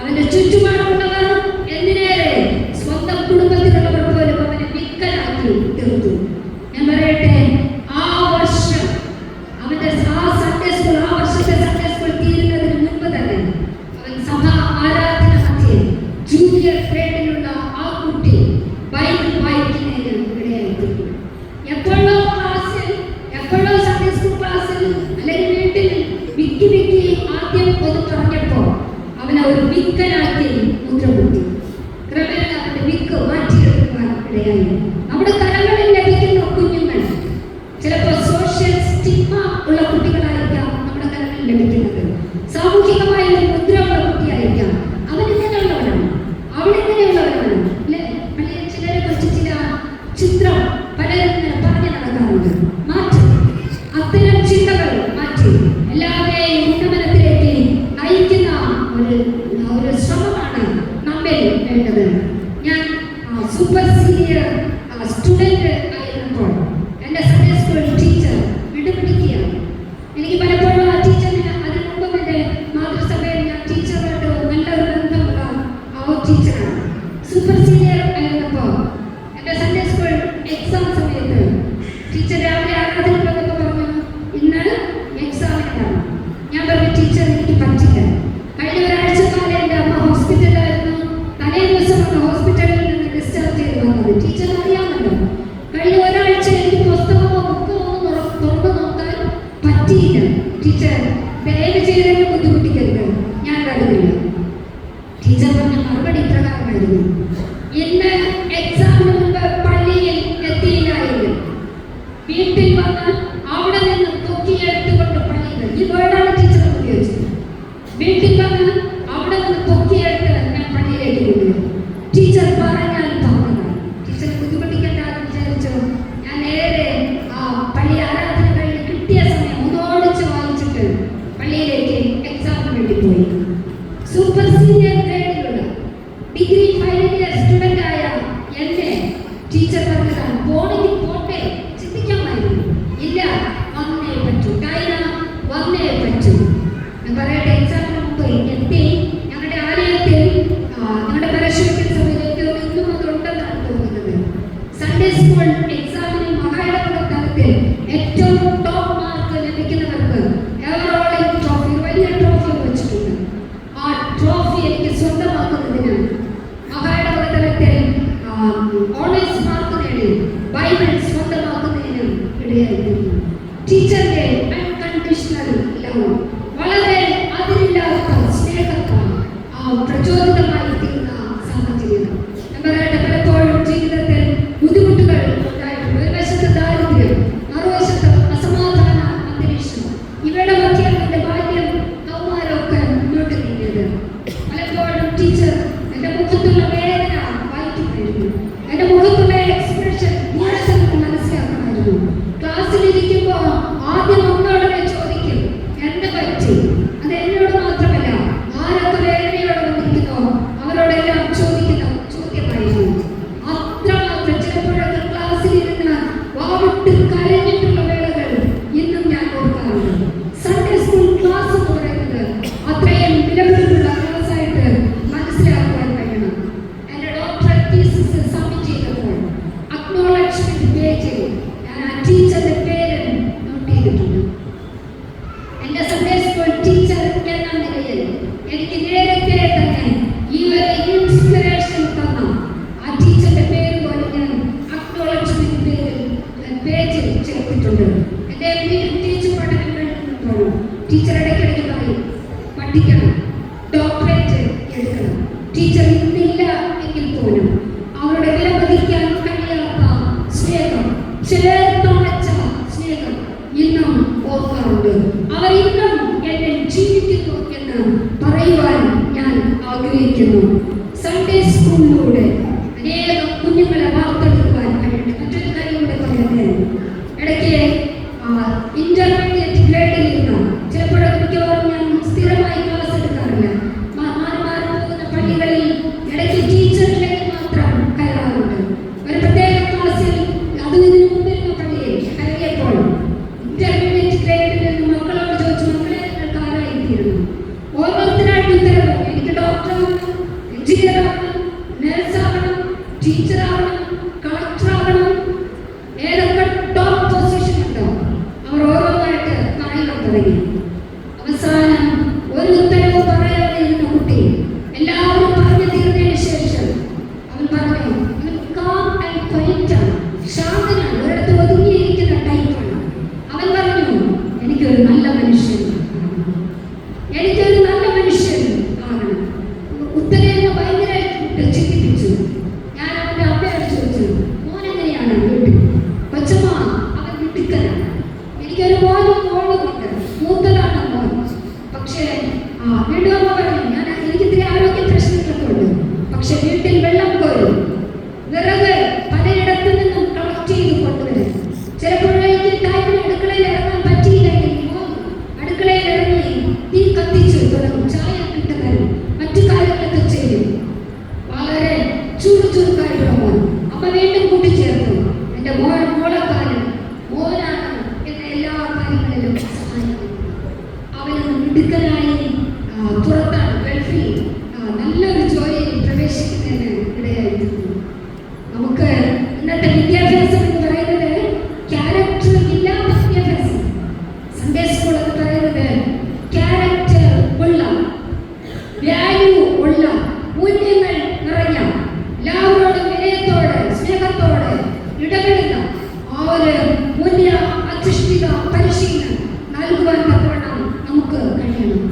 അവന്റെ ചുറ്റുപാടുള്ളവർ, എന്തിനേറെ സ്വന്തം കുടുംബത്തിലുള്ളവർ പോലും അവനെ വിക്കലാക്കി തീർത്തു. ഞാൻ പറയട്ടെ, ആ വർഷം അവന്റെ സൺഡേ സ്കൂൾ, ആ വർഷത്തെ സൺഡേ സ്കൂൾ തീരുന്നതിന് മുൻപ് തന്നെ അവൻ സഭാ ആരാധന മധ്യേ ജൂനിയർ ഗ്രേഡിലുള്ള ആ കുട്ടി ബൈബിൾ വായിക്കുന്നതിന് ഇടയായിത്തീർന്നു. എപ്പോഴോ ക്ലാസ്സിൽ, എപ്പോഴോ സൺഡേ സ്കൂൾ ക്ലാസ്സിൽ അല്ലെങ്കിൽ വീട്ടിൽ വിക്കി വിക്കി ആദ്യം ഒന്ന് പറഞ്ഞപ്പോ അവനെ ഒരു വിക്കനാക്കി മുദ്രകുത്തി. ക്രമേണ അവന്റെ വിക്ക് മാറ്റിയെടുക്കുവാൻ ഇടയായി. നമ്മുടെ കരങ്ങളിൽ ലഭിക്കുന്ന കുഞ്ഞുങ്ങൾ ചിലപ്പോൾ സോഷ്യൽ സ്റ്റിഗ്മ ഉള്ള കുട്ടികളായിരിക്കാം നമ്മുടെ കരങ്ങളിൽ ലഭിക്കുന്നത്. സാമൂഹികമായ ഒരു മുദ്ര ഉള്ള കുട്ടിയായിരിക്കാം. അവനിങ്ങനെയുള്ളവരാണ്, അവളിങ്ങനെയുള്ളവരാണ് അല്ലെ? അല്ലെങ്കിൽ ചിലരെ കുറിച്ച് ചില ചിത്രം പലരും പറഞ്ഞു നടക്കാറുണ്ട്. മാറ്റി അത്തരം ചിന്തകൾ മാറ്റി എല്ലാവരെയും ഉന്നമനത്തിലേക്ക് നയിക്കുന്ന ഒരു ശ്രമമാണ് നമ്മിൽ വേണ്ടത്. ഞാൻ സൂപ്പർ സീനിയർ സ്റ്റുഡന്റ് ആയിരുന്നപ്പോൾ എൻ്റെ സൺഡേ സ്കൂൾ ടീച്ചർ വിടുപിടിക്കുകയാണ്. എനിക്ക് പലപ്പോഴും ആ ടീച്ചറിന് അതിന് മുമ്പും എൻ്റെ മാതൃസഭയിൽ ഞാൻ ടീച്ചറുമായിട്ട് നല്ലൊരു ബന്ധമുള്ള ആ ടീച്ചറാണ്. സൂപ്പർ സീനിയർ ആയിരുന്നപ്പോൾ എൻ്റെ സൺഡേ സ്കൂൾ എക്സാം സമയത്ത് ടീച്ചർ രാവിലെ ആരാധന വന്നപ്പോൾ പറഞ്ഞു, ഇന്ന് എക്സാമിനാണ്. ഞാൻ പറഞ്ഞു, ടീച്ചർ എനിക്ക് പറ്റില്ല. കഴിഞ്ഞ ഒരാഴ്ചക്കാലം എൻ്റെ അമ്മ ഹോസ്പിറ്റലിലായിരുന്നു. തലേ ദിവസമാണ് ഹോസ്പിറ്റലിൽ നിന്ന് ഡിസ്ചാർജ് ചെയ്ത് വന്നത്. ടീച്ചർ അറിയാമല്ലോ. കഴിഞ്ഞ ഒരാഴ്ച എനിക്ക് പുസ്തകമോ ബുക്കോ തുറന്നു നോക്കാൻ പറ്റിയില്ല. ടീച്ചർ ദയവ് ചെയ്ത് എന്നെ ബുദ്ധിമുട്ടിക്കരുത്, ഞാൻ കരുതില്ല. ടീച്ചർ പറഞ്ഞ മറുപടി പ്രകാരമായിരുന്നു, ഇന്ന് എക്സാമിന് മുൻപ് പള്ളിയിൽ എത്തിയില്ലായിരുന്നു. വീട്ടിൽ വന്ന് അവിടെ നിന്ന് പൊക്കിയെടുത്തുകൊണ്ട് പള്ളിയിൽ, ഈ വേർഡാണ് ടീച്ചർ ഉപയോഗിച്ചത്. വീട്ടിൽ വന്ന് അവിടെ നിന്ന് പൊക്കിയെടുത്ത് ഞാൻ പള്ളിയിലേക്ക് കൊണ്ടുപോയി. ടീച്ചർ വന്നേ പറ്റൂ. ഞാൻ പറയട്ടെ, എക്സാമിന് മുമ്പ് എത്തി ഞങ്ങളുടെ ആലയത്തിൽ ഞങ്ങളുടെ പരശുവിന്റെ സമയത്ത് ഇന്നും അതുണ്ടെന്നാണ് തോന്നുന്നത്. സൺഡേ സ്കൂൾ എക്സാമിന് മഹായിടവക തലത്തിൽ ഏറ്റവും ടോപ്പ് മാർക്ക് ലഭിക്കുന്നവർക്ക് എവറോളിംഗ് ട്രോഫി, വലിയ ട്രോഫി വെച്ചിട്ടുണ്ട്. ആ ട്രോഫി എനിക്ക് സ്വന്തമാക്കുന്നതിന് മഹായിടവക തലത്തിൽ ഓണേഴ്സ് മാർക്ക് നേടി ബൈബിൾ സ്വന്തമാക്കുന്നതിനും ഇടയായിരുന്നു. ടീച്ചറിന്റെ അൺകണ്ടീഷണൽ ലവ്, വളരെ അതിരില്ലാത്ത സ്നേഹത്താൽ പ്രചോദിതമായി തീർന്ന സാഹചര്യം. ഞാൻ പറയട്ടെ, പലപ്പോഴും ജീവിതത്തിൽ ബുദ്ധിമുട്ടുകൾ ഉണ്ടായിട്ടുണ്ട്. ഒരു വശത്ത് ദാരിദ്ര്യം, മറുവശത്ത് അസമാധാന അന്തരീക്ഷം. ഇവയുടെ മധ്യം എൻ്റെ ബാല്യം കൗമാരമൊക്കെ മുന്നോട്ട് നീങ്ങിയത്. പലപ്പോഴും ടീച്ചർ എൻ്റെ മുഖത്തുള്ള വേദന വായിക്കുമായിരുന്നു. എൻ്റെ മുഖത്തുള്ള എക്സ്പ്രഷൻ മനസ്സിലാക്കണമായിരുന്നു. ക്ലാസ്സിലിരിക്കുമ്പോൾ ആദ്യം ഒന്നോടനെ ചോദിക്കും, എന്ത് പറ്റി? അത് എന്നോട് മാത്രമല്ല, ആരൊക്കെ വേദനയോടെ വന്നിരിക്കുന്നോ അവരോടെല്ലാം ചോദിക്കുന്ന ചോദ്യമായിരുന്നു. അത്രമാത്രം ചിലപ്പോഴൊക്കെ ക്ലാസ്സിലിരുന്ന് വാവിട്ട് കരഞ്ഞിട്ടുള്ള വേളകൾ ഇന്നും ഞാൻ ഓർക്കാറുണ്ട്. സൺഡേ സ്കൂൾ ക്ലാസ് എന്ന് പറയുന്നത് അത്രയും വിലപിടിപ്പുള്ള ക്ലാസ്സായിട്ട് മനസ്സിലാക്കുവാൻ കഴിയണം. എൻ്റെ ഡോക്ടറേറ്റ് തീസിസ് സബ്മിറ്റ് ചെയ്തപ്പോൾ അക്നോളജ്മെന്റ് പേജിൽ ഞാൻ ആ ടീച്ചറുടെ പേര് നോട്ട് ചെയ്തിട്ടുണ്ട്. എൻ്റെ സൺഡേ സ്കൂൾ ടീച്ചർ എന്ന നിലയിൽ എനിക്ക് നേരത്തെ തന്നെ ഈ ഒരു ഇൻസ്പിറേഷൻ തന്ന ആ ടീച്ചറുടെ പേര് പോലെ ഞാൻ അക്നോളജ്മെന്റ് പേജിൽ ചേർത്തിട്ടുണ്ട്. എൻ്റെ ടീച്ചർ പഠനം കഴിഞ്ഞപ്പോൾ ടീച്ചർ ഇടയ്ക്കിടയ്ക്ക് പറയും, പഠിക്കണം, ഡോക്ടറേറ്റ് എടുക്കണം. ടീച്ചർ ഇന്നില്ല എങ്കിൽ പോലും അവരുടെ വിലമതിക്കാൻ കഴിയാത്ത സ്നേഹം, ചേർത്തണച്ച സ്നേഹം ഇന്നും ഓർക്കാറുണ്ട്. അവർ ഇന്നും എന്നെ ജീവിക്കുന്നു എന്ന് പറയുവാൻ ഞാൻ ആഗ്രഹിക്കുന്നു. സൺഡേ സ്കൂളിലൂടെ അനേകം കുഞ്ഞുങ്ങളെ വാർത്തെടുക്കുവാൻ കഴിയട്ടെ. മറ്റൊരു കാര്യം കൂടെ പറയട്ടെ, ഇടയ്ക്ക് ഇന്റർമീഡിയറ്റ് ഗ്രേഡിൽ ഇരുന്ന് ചിലപ്പോഴൊക്കെ മിക്കവാറും ഞാൻ സ്ഥിരമായി ക്ലാസ് എടുക്കാറില്ല. മാറി പോകുന്ന പള്ളികളിൽ ഇടയ്ക്ക് ടീച്ചറിലേക്ക് മാത്രം കയറാറുണ്ട്. ഒരു പ്രത്യേക ക്ലാസ്സിൽ അത് ഇതിനു മുമ്പിലുള്ള പള്ളിയിൽ കയറിയപ്പോൾ ഇന്റർമീഡിയറ്റ് ഗ്രേഡിൽ നിന്ന് മക്കളോട് ചോദിച്ചു, മക്കളെ നിങ്ങൾക്ക് ആരായിത്തീരുന്നു? ഓരോരുത്തരായിട്ട് ഉത്തരവ്, എനിക്ക് ഡോക്ടറാവണം, എഞ്ചിനീയർ ആവണം, നഴ്സാവണം, ടീച്ചറാവണം, കളക്ടറാവണം, ഏതൊക്കെ ടോപ്പ് പൊസിഷൻ ഉണ്ടോ അവർ ഓരോന്നായിട്ട് പറയാൻ തുടങ്ങി. അവസാനം ഒരു ഉത്തരവ് പറയാതെ ഇരുന്ന കുട്ടി എല്ലാവരും പറഞ്ഞു തീർന്നതിന് ശേഷം അവൻ പറഞ്ഞു, അവൻ കാം ആൻഡ് ക്വയറ്റാണ്, ശാന്തനാണ്, ഒരിടത്ത് ഒതുങ്ങിയിരിക്കുന്ന ടൈപ്പാണ്. അവൻ പറഞ്ഞു, എനിക്കൊരു നല്ല മനുഷ്യൻ, എനിക്കൊരു നല്ല മനുഷ്യൻ ആകണം. ഉത്തരവിനെ ഭയങ്കരമായിട്ട് ചിന്തിപ്പിച്ചു. ഞാൻ അവൻ്റെ അമ്മയോട് ചോദിച്ചു, മോനെങ്ങനെയാണ് വീട്ടിൽ? കൊച്ചമ്മ, അവൻ മിടുക്കനാണ്, എനിക്കൊരു മോനും മോളുമുണ്ട്, മൂത്തതാണ് മോൻ. പക്ഷേ വീണ്ടും അമ്മ പറഞ്ഞു, എനിക്ക് ഇത്തിരി ആരോഗ്യ പ്രശ്നങ്ങളൊക്കെ ഉണ്ട്, പക്ഷെ വീട്ടിൽ വെള്ളം കോരും, വിറക് പലയിടത്തു നിന്നും കളക്ട് ചെയ്ത് കൊണ്ടുവരും. ചിലപ്പോഴേക്ക് ടൈമിൽ അടുക്കളയിൽ ഇറങ്ങാൻ പറ്റിയില്ലെങ്കിൽ അടുക്കളയിൽ ഇറങ്ങി തീ കത്തിച്ചു തുടങ്ങും, ചായ കിട്ടുന്നവരും മറ്റു കാര്യങ്ങളൊക്കെ ചെയ്യും. വളരെ ചുറുചുറുക്കായിട്ടുള്ള മോൻ. അമ്മ വീണ്ടും കൂട്ടിച്ചേർത്തു, എൻ്റെ മോളെക്കാലം മോനാണ് എന്ന എല്ലാ കാര്യങ്ങളിലും സഹായിക്കും. അവന് മിടുക്കനായി പുറത്താണ്, ഗൾഫിൽ നല്ലൊരു ജോലിയിൽ പ്രവേശിക്കുന്നതിന് ഇടയായിരുന്നു. നമുക്ക് ഇന്നത്തെ വിദ്യാഭ്യാസം എന്ന് പറയുന്നത് ക്യാരക്ടർ ഇല്ലാത്ത വിദ്യാഭ്യാസം. സൺഡേ സ്കൂൾ എന്ന് പറയുന്നത് ക്യാരക്ടർ ഉള്ള, വാല്യൂ ഉള്ള, മൂല്യങ്ങൾ നിറഞ്ഞ, എല്ലാവരോടും വിനയത്തോടെ സ്നേഹത്തോടെ ഇടപെടുന്ന ആ ഒരു മൂല്യ അധിഷ്ഠിത പരിശീലനം നൽകുവാൻ തക്കവണ്ണം നമുക്ക് കഴിയണം.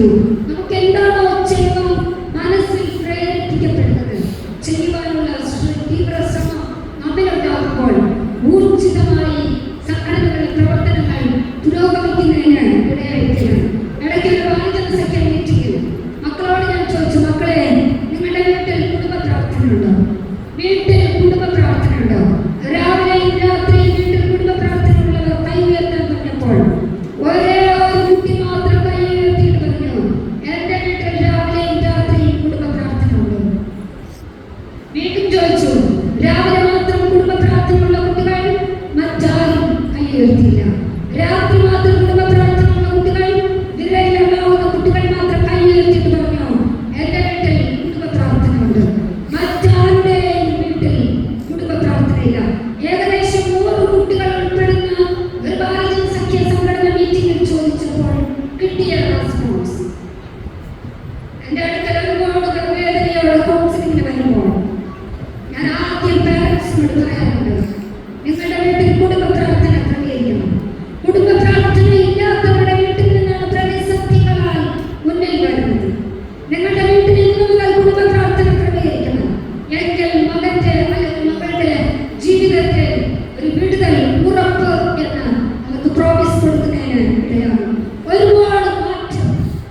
ചെയ്തു. നമുക്ക് എന്താണോ ചെയ്യുവാൻ മനസ്സിൽ പ്രേരിപ്പിക്കപ്പെടുന്നത്, ചെയ്യുവാനുള്ള തീവ്ര ശ്രമം നമ്മിലുണ്ടാകുമ്പോൾ ഊർജിതമായി സംഘടനകളുടെ പ്രവർത്തനങ്ങൾ പുരോഗമിക്കുന്നതിന് ഇടയായിത്തീരും. ഇടയ്ക്ക് ഒരു വാണിജ്യ മീറ്റിംഗിൽ മക്കളോട് ഞാൻ ചോദിച്ചു, മക്കളെ, നിങ്ങളുടെ വീട്ടിൽ കുടുംബ പ്രാർത്ഥനയുണ്ടോ? വീട്ടിൽ കുടുംബ പ്രാർത്ഥനയുണ്ടോ? രാവിലെയും രാത്രിയും വീട്ടിൽ കുടുംബ പ്രാർത്ഥന ഉള്ളവർ കൈ ഉയർത്താൻ പറഞ്ഞപ്പോൾ ഒരേ ഒരു കുട്ടി മാത്രം കൈ ഉയർത്തിയിട്ട് പറഞ്ഞു, എന്റെ വീട്ടിൽ രാവിലെയും രാത്രിയും കുടുംബ പ്രാർത്ഥന ഉണ്ട്. വീണ്ടും ചോദിച്ചു, രാവിലെ മാത്രം കുടുംബ പ്രാർത്ഥനയുള്ള കുട്ടികൾ? മറ്റാരും കൈ ഉയർത്തിയില്ല. രാത്രി മാത്രം കുടുംബ പ്രാർത്ഥനയുള്ള കുട്ടികൾ, വിരലിലുണ്ടാവുന്ന കുട്ടികൾ മാത്രം കൈ ഉയർത്തിയിട്ട് പറഞ്ഞു, എന്റെ വീട്ടിൽ കുടുംബ പ്രാർത്ഥന ഉണ്ട്. മറ്റാരുടെയും വീട്ടിൽ കുടുംബ പ്രാർത്ഥനയില്ല. ഏകദേശം 100 കുട്ടികൾ ഉൾപ്പെടുന്ന ഒരു ഭാരതീയ സഖ്യ സംഘടന മീറ്റിംഗിൽ ചോദിച്ചപ്പോൾ കിട്ടിയ റെസ്പോൺസ്, എന്റെ അടുക്കൽ ഒരുപാട് വേദനയോടെ കൗൺസിലിംഗിന് വരുമ്പോൾ ഞാൻ ആദ്യം പാരന്റ്സിനോട് പറയാറുണ്ട്, നിങ്ങളുടെ വീട്ടിൽ കുടുംബ പ്രാർത്ഥന ക്രമീകരിക്കണം. കുടുംബ പ്രാർത്ഥന ഇല്ലാത്തവരുടെ വീട്ടിൽ നിന്നാണ് പ്രതിസന്ധികളാൽ മുന്നിൽ വരുന്നത്. നിങ്ങളുടെ വീട്ടിൽ ഇന്ന് മുതൽ കുടുംബ പ്രാർത്ഥന ക്രമീകരിക്കണം. എങ്കിൽ മകന്റെ അല്ലെങ്കിൽ മകളുടെ ജീവിതത്തിൽ ഒരു വിടുതൽ ഉറപ്പ് എന്ന് നമുക്ക് പ്രോമിസ് കൊടുക്കുന്നതിന് ഇടയാകും. ഒരുപാട് മാറ്റം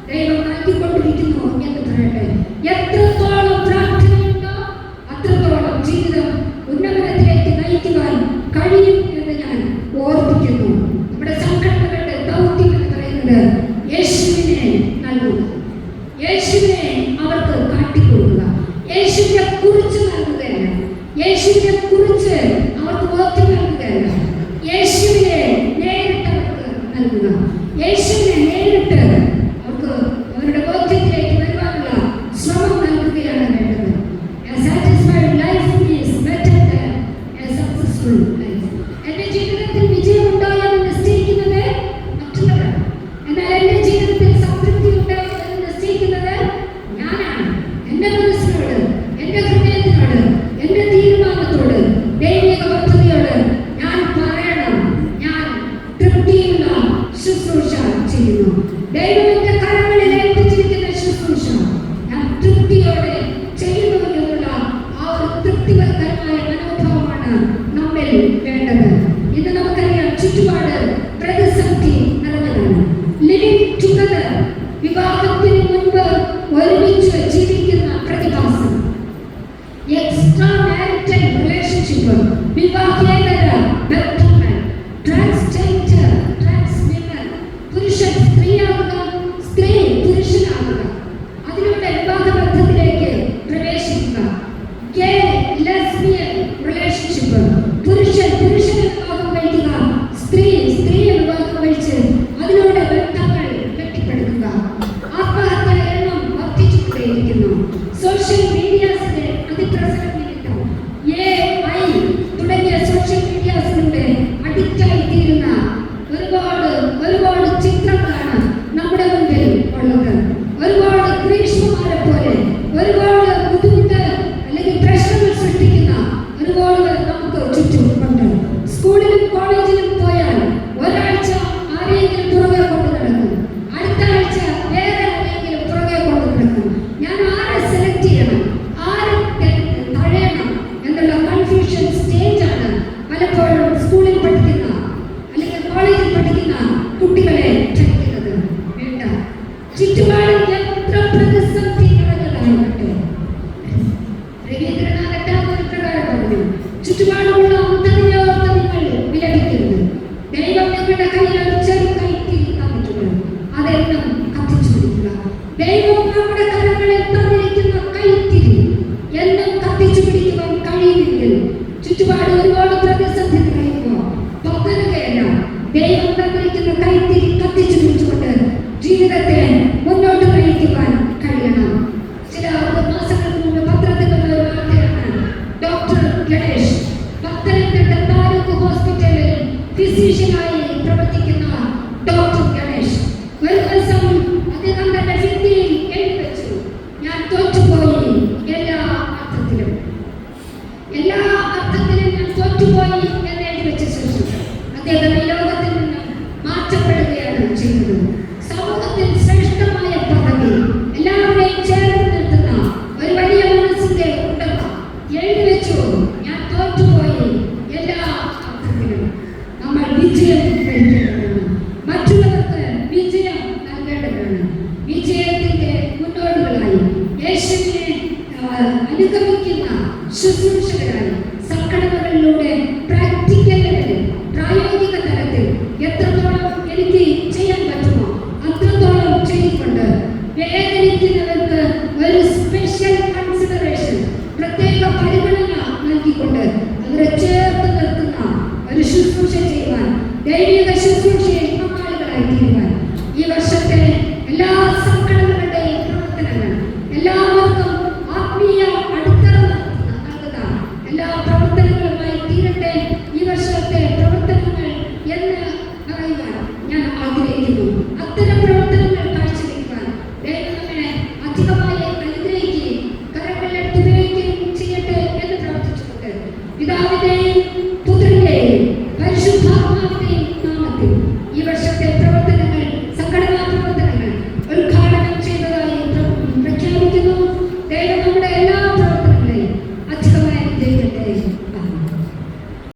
ദൈവം നൽകിക്കൊണ്ടിരിക്കുന്നു എന്ന് പറയട്ടെ. എത്രത്തോളം പ്രാർത്ഥനയുണ്ടോ അത്രത്തോളം ജീവിതം ഉന്നമനത്തിലേക്ക് നയിക്കുവാൻ കഴിയും എന്ന് ഞാൻ ഓർപ്പിക്കുന്നു. നമ്മുടെ സംഘടനകളുടെ ദൗത്യം എന്ന് പറയുന്നത് യേശുവിനെ നൽകുക, യേശുവിനെ അവർക്ക് കാട്ടിക്കൊടുക്കുക, യേശുവിനെ കുറിച്ച് നൽകുകയല്ല, യേശുവിനെ കുറിച്ച് അവർക്ക് ബോധ്യം നൽകുകയല്ല, യേശുവിനെ നേരിട്ട് അവർക്ക് നൽകുക, യേശുവിനെ നേരിട്ട് അവർക്ക് അവരുടെ ബോധ്യത്തിലേക്ക് വരുവാനുള്ള ശ്രമം നൽകുകയാണ് വേണ്ടത്. A satisfied life is better than a successful life. എന്റെ ജീവിതത്തിൽ വിജയമുണ്ടായെന്ന് നിശ്ചയിക്കുന്നത് മറ്റുള്ളവരാണ്. എന്നാൽ എന്റെ ജീവിതത്തിൽ സംതൃപ്തി ഉണ്ടായെന്ന് നിശ്ചയിക്കുന്നത് ഞാനാണ്. എന്റെ മനസ്സിനോട്, എന്റെ ഹൃദയത്തിനോട്, എന്റെ തീരുമാനത്തോട്, ദൈവിക പദ്ധതിയോട് ഞാൻ പറയണം, ഞാൻ തൃപ്തിയുള്ള ശുശ്രൂഷ ചെയ്യുന്നു. ദൈവം എന്റെ കരങ്ങളിൽ ഏൽപ്പിച്ചിരിക്കുന്ന ശുശ്രൂഷ ഞാൻ തൃപ്തിയോടെ ചെയ്യുന്നു എന്നുള്ള ആ ഒരു തൃപ്തികരമായ മനോഭാവമാണ് നമ്മിൽ വേണ്ടത്. ഇന്ന് നമുക്കറിയാം, ചുറ്റുപാട് പ്രതിസന്ധി നിറഞ്ഞതാണ്. ലിവിംഗ് ടുഗദർ, വിവാഹത്തിന് മുൻപ് ഒരുമിച്ച് ജീവിക്കുന്ന പ്രതിഭാസം, എക്സ്ട്രാ മാരിറ്റൽ റിലേഷൻഷിപ്പ്, വിവാഹേതര ബന്ധങ്ങൾ, ട്രാൻസ്ജെൻഡർ, ട്രാൻസ്വിമൻ, പുരുഷൻ സ്ത്രീയാകുക, സ്ത്രീ പുരുഷനാകുക, അതിലൂടെ വിവാഹബന്ധത്തിലേക്ക് പ്രവേശിക്കുക, ഗേ ലെസ്ബിയൻ റിലേഷൻഷിപ്പ്, പുരുഷൻ പുരുഷനെ വിവാഹം കഴിക്കുക, സ്ത്രീ സ്ത്രീയെ വിവാഹം കഴിച്ച് അതിലൂടെ ബന്ധങ്ങൾ കെട്ടിപ്പടുക്കുക. ആത്മഹത്യ എണ്ണം വർദ്ധിച്ചുകൊണ്ടേയിരിക്കുന്നു. സോഷ്യൽ മീഡിയാസിന്റെ അതിപ്രസരം നിമിത്തം AI തുടങ്ങിയ സോഷ്യൽ മീഡിയാസിലൂടെ അഡിക്റ്റായി തീരുന്ന ഒരുപാട് ചിത്രങ്ങളാണ് നമ്മുടെ മുൻപിൽ ഉള്ളത്. ഒരുപാട് ഗ്രീഷ്മമാരെ പോലെ ഒരുപാട് ബുദ്ധിമുട്ട് അല്ലെങ്കിൽ പ്രശ്നങ്ങൾ സൃഷ്ടിക്കുന്ന ഒരുപാട് പേർ നമുക്ക് ചുറ്റും ഉണ്ട്. സ്കൂളിലും കോളേജിലും പോയാൽ ഒരാഴ്ച ആരെയെങ്കിലും പുറകെ കൊണ്ട് നടക്കും, അടുത്ത ആഴ്ച വേറെ ആരെയെങ്കിലും പുറകെ കൊണ്ട് നടക്കും. ഞാൻ ആരെ സെലക്ട് ചെയ്യണം, ആരെ തഴയണം എന്നുള്ള കൺഫ്യൂഷൻ സ്റ്റേജാണ് പലപ്പോഴും സ്കൂളിൽ പഠിക്കുന്ന അല്ലെങ്കിൽ കോളേജിൽ പഠിക്കുന്ന കുട്ടികളെ ക്ഷണിക്കുന്നത്. വേണ്ട, ചുറ്റുപാട് എത്ര പ്രതിസന്ധി നിറഞ്ഞതാകട്ടെ, രവീന്ദ്രനാഥ ടാഗോർ പ്രകാരം പറഞ്ഞു, ചുറ്റുപാടുമുള്ള അന്ധതയോർത്ത് നിങ്ങൾ വിലപിക്കരുത്. ദൈവം നിങ്ങളുടെ കയ്യിൽ ഒരു ചെറു കൈത്തിരി തന്നിട്ടുണ്ട്, അതെന്നും കത്തിച്ചു പിടിക്കുക. ദൈവം നമ്മുടെ കരങ്ങളിൽ തന്നിരിക്കുന്ന കൈത്തിരി എന്നും കത്തിച്ചു പിടിക്കുവാൻ കഴിയുമെങ്കിൽ ചുറ്റുപാട് ഒരുപാട് പ്രതിസന്ധി നിറയുമ്പോൾ പകരുകയല്ല, ദൈവം തന്നിരിക്കുന്ന കൈത്തിരി കത്തിച്ചു പിടിച്ചുകൊണ്ട് ജീവിതത്തെ മുന്നോട്ട് നയിക്കുവാൻ കഴിയണം. ചില മാസങ്ങൾക്ക് മുമ്പ് പത്രത്തിൽ വന്ന ഒരു വാർത്തയാണ്. ഡോക്ടർ ഗണേഷ് പത്തനംതിട്ട താലൂക്ക് ഹോസ്പിറ്റലിൽ ഫിസിഷ്യനായി പ്രവർത്തിക്കുന്ന ഡോക്ടർ ഗണേഷ് ഒരു ദിവസം അദ്ദേഹം തന്റെ ഭിത്തിയിൽ എഴുതി വെച്ചു, ഞാൻ തോറ്റുപോയി, എല്ലാ അർത്ഥത്തിലും ഞാൻ തോറ്റുപോയി എന്ന് എഴുതി വെച്ച ശേഷം അദ്ദേഹം ഈ ലോകത്തിൽ നിന്നും മാറ്റപ്പെടുകയാണ് ചെയ്യുന്നത്. സമൂഹത്തിൽ ശ്രേഷ്ഠമായ പദവി എനിക്ക് ചെയ്യാൻ പറ്റുമോ അത്രത്തോളം ചെയ്തുകൊണ്ട് വേദനിക്കുന്നവർക്ക് ഒരു സ്പെഷ്യൽ കൺസിഡറേഷൻ, പ്രത്യേക പരിഗണന നൽകിക്കൊണ്ട് അവരെ ചേർത്ത് നിർത്തുന്ന ഒരു ശുശ്രൂഷ ചെയ്യുവാൻ, ദൈവിക ശുശ്രൂഷയിൽ പങ്കാളികളായി തീരുവാൻ ഈ വർഷത്തെ എല്ലാ സംഘടനകളുടെയും പ്രവർത്തനങ്ങൾ, എല്ലാവർക്കും ആത്മീയ അടിത്തറ നൽകുന്ന എല്ലാ പ്രവർത്തനങ്ങളുമായി തീരട്ടെ ഈ വർഷത്തെ പ്രവർത്തനങ്ങൾ എന്ന് പറയുവാൻ ഞാൻ ആഗ്രഹിക്കുന്നു. അത്തരം